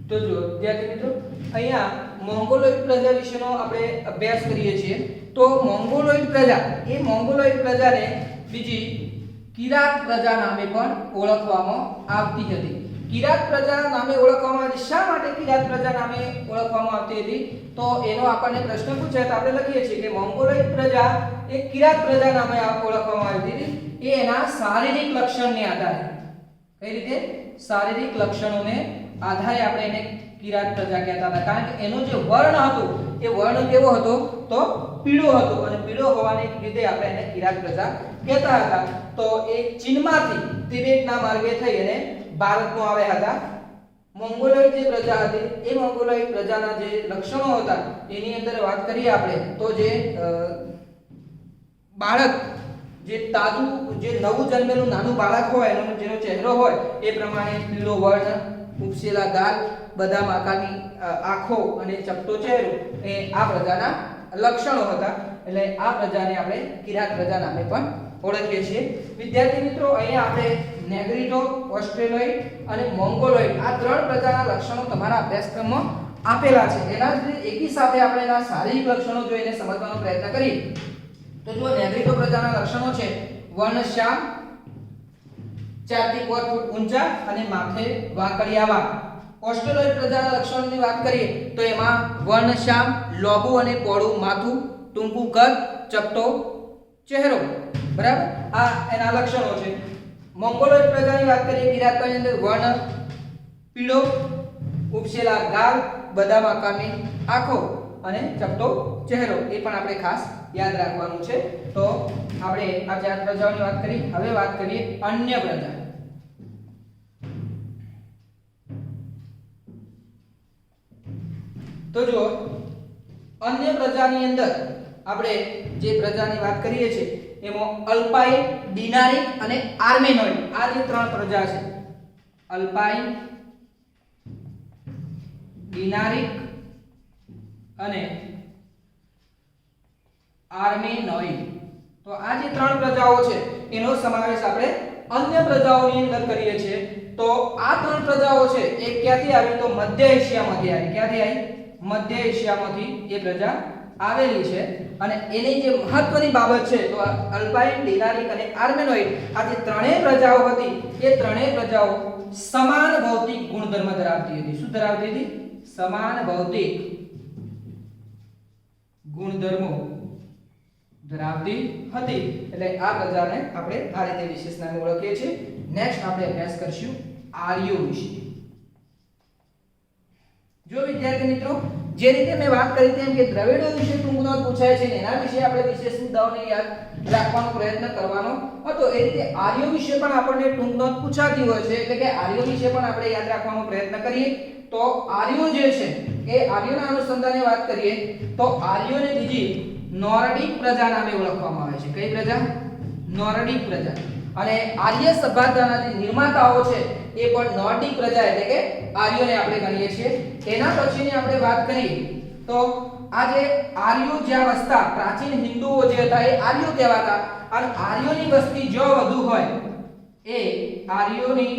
તો જો વિદ્યાર્થી મિત્રો અહીંયા મોંગોલોઈડ પ્રજા વિશેનો આપણે અભ્યાસ કરીએ છીએ. તો મોંગોલોઈડ પ્રજાને બીજી કિરાત પ્રજા નામે પણ ઓળખવામાં આવતી હતી. કિરાત પ્રજા નામે ઓળખવામાં આવતી. શા માટે કિરાત પ્રજા નામે ઓળખવામાં આવતી હતી? તો એનો આપણને પ્રશ્ન પૂછાય તો આપણે લખીએ છીએ કે મોંગોલોઈડ પ્રજા એ કિરાત પ્રજા નામે ઓળખવામાં આવતી હતી. એ એના શારીરિક લક્ષણને આધારે, કઈ રીતે? શારીરિક લક્ષણોને આધારે આપણે એને કિરાત પ્રજા કહેતા હતા. કારણ કે એનો જે વર્ણ હતો એ વર્ણ કેવો હતો? તો પીળો હતો, અને પીળો હોવાને લીધે આપણે એને કિરાત પ્રજા કહેતા હતા. તો એ ચીનમાંથી તિબેટના માર્ગે થઈ અને ભારતમાં આવ્યા હતા. મોંગોલોઈડ જે પ્રજા હતી એ મોંગોલોઈડ પ્રજાના જે લક્ષણો હતા એની અંદર વાત કરીએ આપણે તો જે બાળક, જે તાજું, જે નવું જન્મેલું નાનું બાળક હોય એનો જેનો ચહેરો હોય એ પ્રમાણે પીળો વર્ણ, ઉપસેલા ગાલ, બદામ આકારની આંખો અને ચપટો ચહેરો એ આ પ્રજાના લક્ષણો હતા. એટલે આ પ્રજાને આપણે કિરાત પ્રજા નામે પણ ઓળખીએ છીએ. વિદ્યાર્થી મિત્રો અહીંયા આપણે નેગ્રીટો, ઓસ્ટ્રેલોઇડ અને મોંગોલોઇડ આ ત્રણ પ્રજાના લક્ષણો તમારા અભ્યાસક્રમમાં આપેલા છે. એના જ એકી સાથે આપણે એના શારીરિક લક્ષણો જોઈને સમજવાનો પ્રયત્ન કરીએ. તો જો નેગ્રીટો પ્રજાના લક્ષણો છે વર્ણશ્યામ, 4 થી 5 ફૂટ ઊંચા અને માથે વાંકડિયા વાળ. ઓસ્ટ્રેલોઇડ પ્રજાના લક્ષણોની વાત કરીએ તો એમાં વર્ણશ્યામ, લોબુ અને પહોળું માથું, ટૂંકું કદ, ચપટો ચહેરો. બરાબર, આ એના લક્ષણો છે. મોંગોલોઇડ પ્રજાની વાત કરીએ કિરાત પ્રજાની અંદર વર્ણ પીળો, ઉપસેલા ગાલ, બદામ આકારની આંખો અને ચપટો ચહેરો. એ પણ આપણે ખાસ યાદ રાખવાનું છે. તો આપણે આ 4 પ્રજાઓની વાત કરી. હવે વાત કરીએ અન્ય પ્રજા. તો જો અન્ય પ્રજાની અંદર આપણે જે પ્રજાની વાત કરીએ છીએ એમાં અલ્પાઇન, ડિનારિક અને આર્મેનોઇડ આ જે 3 પ્રજા છે. અલ્પાઇન, ડિનારિક અને આર્મેનોઇડ. તો આ જે 3 પ્રજાઓ છે એનો સમાવેશ આપણે અન્ય પ્રજાઓની અંદર કરીએ છીએ. તો આ 3 પ્રજાઓ છે એ ક્યાંથી આવી? તો મધ્ય એશિયામાંથી આવી. ક્યાંથી આવી? મધ્ય એશિયામાંથી એ પ્રજા આવેલી છે. અને એની જે મહત્વની બાબત છે તો અલ્પાઇન, ડિનારિક અને આર્મેનોઇડ આ જે ત્રણેય પ્રજાઓ હતી એ ત્રણેય પ્રજાઓ સમાન ભૌતિક ગુણધર્મ ધરાવતી હતી. શું ધરાવતી હતી? સમાન ભૌતિક ગુણધર્મો ધરાવતી હતી. એટલે આ પ્રજાને આપણે આ રીતે વિશેષ નામે ઓળખીએ છીએ. નેક્સ્ટ આપણે અભ્યાસ કરશું આર્યો વિશે. જો વિદ્યાર્થી મિત્રો જે રીતે મેં વાત કરી તેમ કે દ્રવિડો વિશે ટૂંક નોંધ પૂછાય છે ને એના વિશે આપણે વિશેષ મુદ્દાઓને યાદ રાખવાનો પ્રયત્ન કરવાનો હતો. એ રીતે આર્યો વિશે પણ આપણને ટૂંક નોંધ પૂછાતી હોય છે. એટલે કે આર્યો વિશે પણ આપણે યાદ રાખવાનો પ્રયત્ન કરીએ. તો આર્યો જે છે એ આર્યોના અનુસંધાને વાત કરીએ તો આર્યોને બીજી નોર્ડિક પ્રજા નામે ઓળખવામાં આવે છે. કઈ પ્રજા? નોર્ડિક પ્રજા. અને આર્ય સભ્યતાના જે નિર્માતાઓ છે એ પણ નોર્ડિક પ્રજા એટલે કે આર્યોને આપણે ગણીએ છીએ. એના પછીની આપણે વાત કરીએ તો આ જે આર્યો જ્યાં વસતા, પ્રાચીન હિન્દુઓ જે હતા એ આર્યો કહેવાતા. અને આર્યોની વસ્તી જો વધુ હોય એ આર્યોની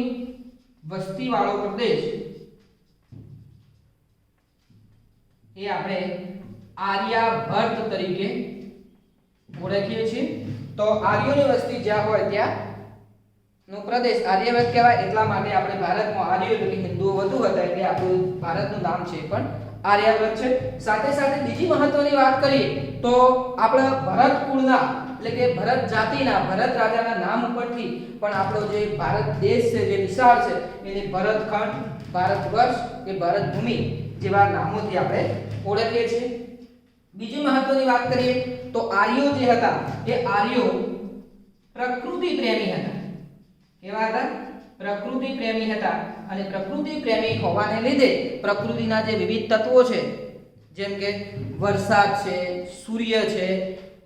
વસ્તી વાળો પ્રદેશ એ આપણે આર્યાવર્ત તરીકે ઓળખીએ છીએ. તો આર્યોની વસ્તી જ્યાં હોય ત્યાં નો પ્રદેશ આર્યાવર્ત કહેવાય. એટલા માટે આપણે ભારતમાં આર્યો એટલે કે હિન્દુઓ વધુ હતા એટલે આપણું ભારતનું નામ છે પણ આર્યાવર્ત છે. સાથે સાથે બીજી મહત્વની વાત કરીએ તો આપણા ભરત કુળના એટલે કે ભરત જાતિના, ભરત રાજાના નામ ઉપરથી પણ આપણો જે ભારત દેશ છે જે વિશાળ છે એને ભરતખંડ, ભારતવર્ષ કે ભારત ભૂમિ જેવા નામોથી આપણે ઓળખીએ છીએ. બીજી મહત્વની વાત કરીએ તો આર્યો જે હતા એ આર્યો પ્રકૃતિ પ્રેમી હતા. કેવા હતા? પ્રકૃતિ પ્રેમી હતા. અને પ્રકૃતિ પ્રેમી હોવાને લીધે પ્રકૃતિના જે વિવિધ તત્વો છે જેમ કે વરસાદ છે, સૂર્ય છે,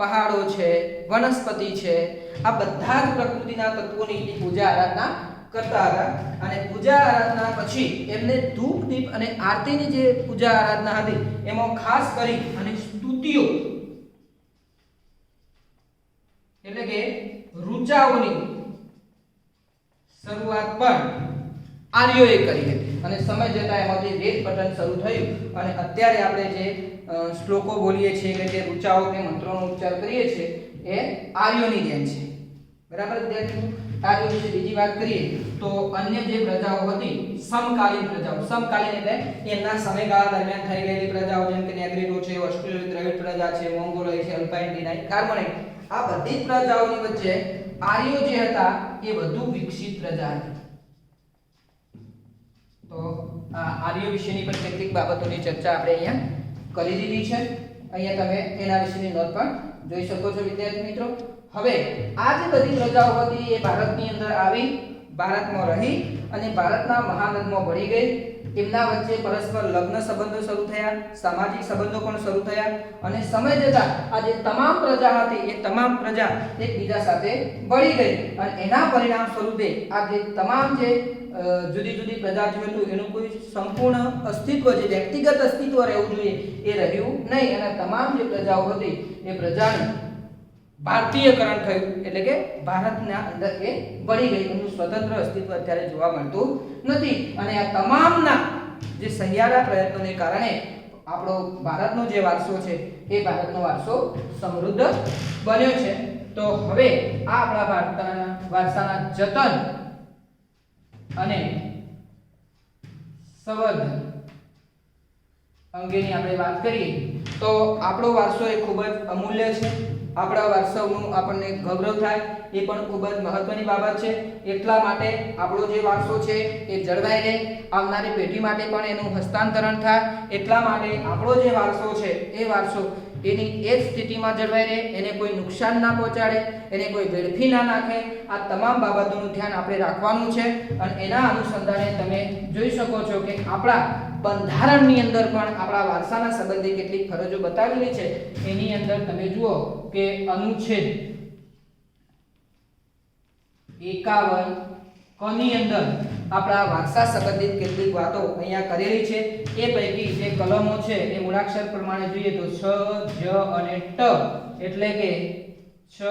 પહાડો છે, વનસ્પતિ છે, આ બધા જ પ્રકૃતિના તત્વોની પૂજા આરાધના કરતા હતા. અને પૂજા આરાધના પછી એમને ધૂપ દીપ અને આરતીની જે પૂજા આરાધના હતી એમાં ખાસ કરી અને સ્તુતિઓ એટલે કે ઋચાઓની શરૂઆત પણ આર્યોએ કરી હતી. અને સમય જતા એમાંથી વેદ પઠન શરૂ થયું અને અત્યારે આપણે જે શ્લોકો બોલીએ છીએ કે જે ઋચાઓ કે મંત્રોનો ઉચ્ચાર કરીએ છીએ એ આર્યોની દેન છે. બરાબર વિદ્યાર્થીઓ? આર્યો વિશે બીજી વાત કરીએ તો અન્ય જે પ્રજાઓ હતી સમકાલીન પ્રજાઓ, સમકાલીન એટલે એમના સમયગાળા દરમિયાન થઈ ગયેલી પ્રજાઓ જેમ કે નેગ્રીડો છે, ઓસ્ટ્રેલિયન દ્રવિડ પ્રજા છે, મોંગોલોઈ છે, અલ્પાઇન ડિનાઈ, કાર્બોનાઇટ, આ બધી જ પ્રજાઓની વચ્ચે આર્યો જે હતા એ વધુ વિકસિત પ્રજા હતી. તો આ આર્યો વિશેની પણ કેટલીક બાબતોની ચર્ચા આપણે અહીંયા કરી દીધી છે. અહીંયા તમે એના વિશેની નોંધ પણ જોઈ શકો છો વિદ્યાર્થી મિત્રો. હવે આ જે બધી પ્રજાઓ હતી એ ભારતની અંદર આવી, ભારતમાં રહી અને ભારતના મહાનદમાં ભળી ગઈ. એમના વચ્ચે પરસ્પર લગ્ન સંબંધો શરૂ થયા, સામાજિક સંબંધો પણ શરૂ થયા અને સમય જતા આ જે તમામ પ્રજા હતી એ તમામ પ્રજા એકબીજા સાથે ભળી ગઈ અને એના પરિણામ સ્વરૂપે આ જે તમામ જે જુદી જુદી પ્રજાતિઓ હતું એનું કોઈ સંપૂર્ણ અસ્તિત્વ, જે વ્યક્તિગત અસ્તિત્વ રહેવું જોઈએ એ રહ્યું નહીં અને તમામ જે પ્રજાઓ હતી એ પ્રજાનું ભારતીયકરણ થયું એટલે કે ભારતના અંદર એ ભળી ગઈ. એનું સ્વતંત્ર અસ્તિત્વ અત્યારે જોવા મળતું નથી અને આ તમામના જે સહિયારા પ્રયત્નોને કારણે આપણો ભારતનો જે વારસો છે એ ભારતનો વારસો સમૃદ્ધ બન્યો છે. તો હવે આ આપણા વારસાના જતન અને સંવર્ધન અંગેની આપણે વાત કરીએ તો આપણો વારસો એ ખૂબ જ અમૂલ્ય છે. આપણા વારસાનું આપણને ગૌરવ થાય એ પણ ખૂબ જ મહત્વની બાબત છે. એટલા માટે આપણો જે વારસો છે એ જળવાઈ રહે, આવનારી પેઢી માટે પણ એનું હસ્તાંતરણ થાય. એટલા માટે આપણો જે વારસો છે એ વારસો એની એ જ સ્થિતિમાં જળવાઈ રહે, એને કોઈ નુકસાન ના પહોંચાડે, એને કોઈ વેડફી ના નાખે. આ તમામ બાબતોનું ધ્યાન આપણે રાખવાનું છે અને એના અનુસંધાને તમે જોઈ શકો છો કે આપણા બંધારણની અંદર પણ આપણા વારસાના સંબંધી કેટલીક ફરજો બતાવેલી છે. એની અંદર તમે જુઓ કે અનુચ્છેદ 51 કની અંદર આપણા વારસા સંબંધિત કેટલીક વાતો અહીંયા કરેલી છે. એ પૈકી જે કલમો છે એ મૂળાક્ષર પ્રમાણે જોઈએ તો છ, જ અને ટ એટલે કે 6,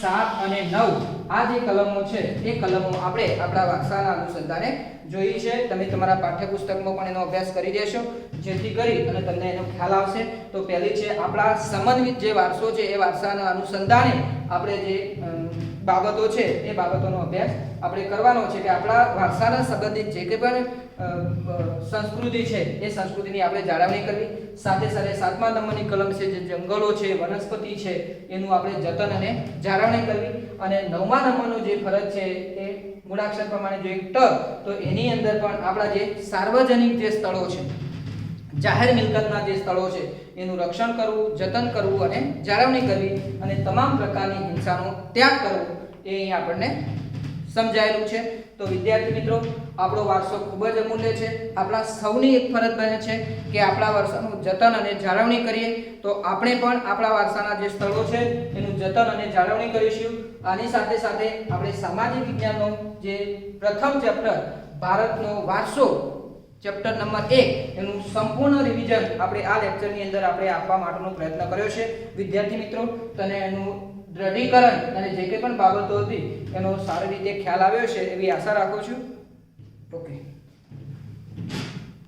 7 અને 9 આ જે કલમો છે એ કલમો આપણે આપણા વારસાના અનુસંધાને જોઈ છે. તમે તમારા પાઠ્યપુસ્તકમાં પણ એનો અભ્યાસ કરી દેશો જેથી કરી અને તમને એનો ખ્યાલ આવશે. તો પહેલી છે આપણા સમન્વિત જે વારસો છે એ વારસાના અનુસંધાને આપણે જે બાબતો છે એ બાબતોનો અભ્યાસ આપણે કરવાનો છે કે આપણા વારસાના સંબંધિત જે કંઈ પણ સંસ્કૃતિ છે એ સંસ્કૃતિની આપણે જાળવણી કરવી. સાથે સાથે 7મા નંબરની કલમ છે જે જંગલો છે, વનસ્પતિ છે એનું આપણે જતન અને જાળવણી કરવી. અને 9મા નંબરનો જે ફરજ છે એ મૂળાક્ષર પ્રમાણે જો એક ટ તો એની અંદર પણ આપણા જે સાર્વજનિક જે સ્થળો છે, જાહેર મિલકતના જે સ્થળો છે એનું રક્ષણ કરવું, જતન કરવું અને જાળવણી કરવી અને તમામ પ્રકારની હિંસાનો ત્યાગ કરવો એ અહીં આપણને સમજાયેલું છે. તો વિદ્યાર્થી મિત્રો આપણો વારસો ખૂબ જ અમૂલ્ય છે. આપણા સૌની એક ફરજ બને છે કે આપણા વારસાનું જતન અને જાળવણી કરીએ. તો આપણે પણ આપણા વારસાના જે સ્થળો છે એનું જતન અને જાળવણી કરીશું. આની સાથે સાથે આપણે સામાજિક વિજ્ઞાનનો જે પ્રથમ ચેપ્ટર ભારતનો વારસો ચેપ્ટર નંબર 1 એનું સંપૂર્ણ રિવિઝન આપણે આ લેક્ચરની અંદર આપણે આપવા માટેનો પ્રયત્ન કર્યો છે. વિદ્યાર્થી મિત્રો તને એનું દ્રઢીકરણ અને જે કંઈ પણ બાબતો હતી એનો સારી રીતે ખ્યાલ આવ્યો છે એવી આશા રાખું છું. ઓકે.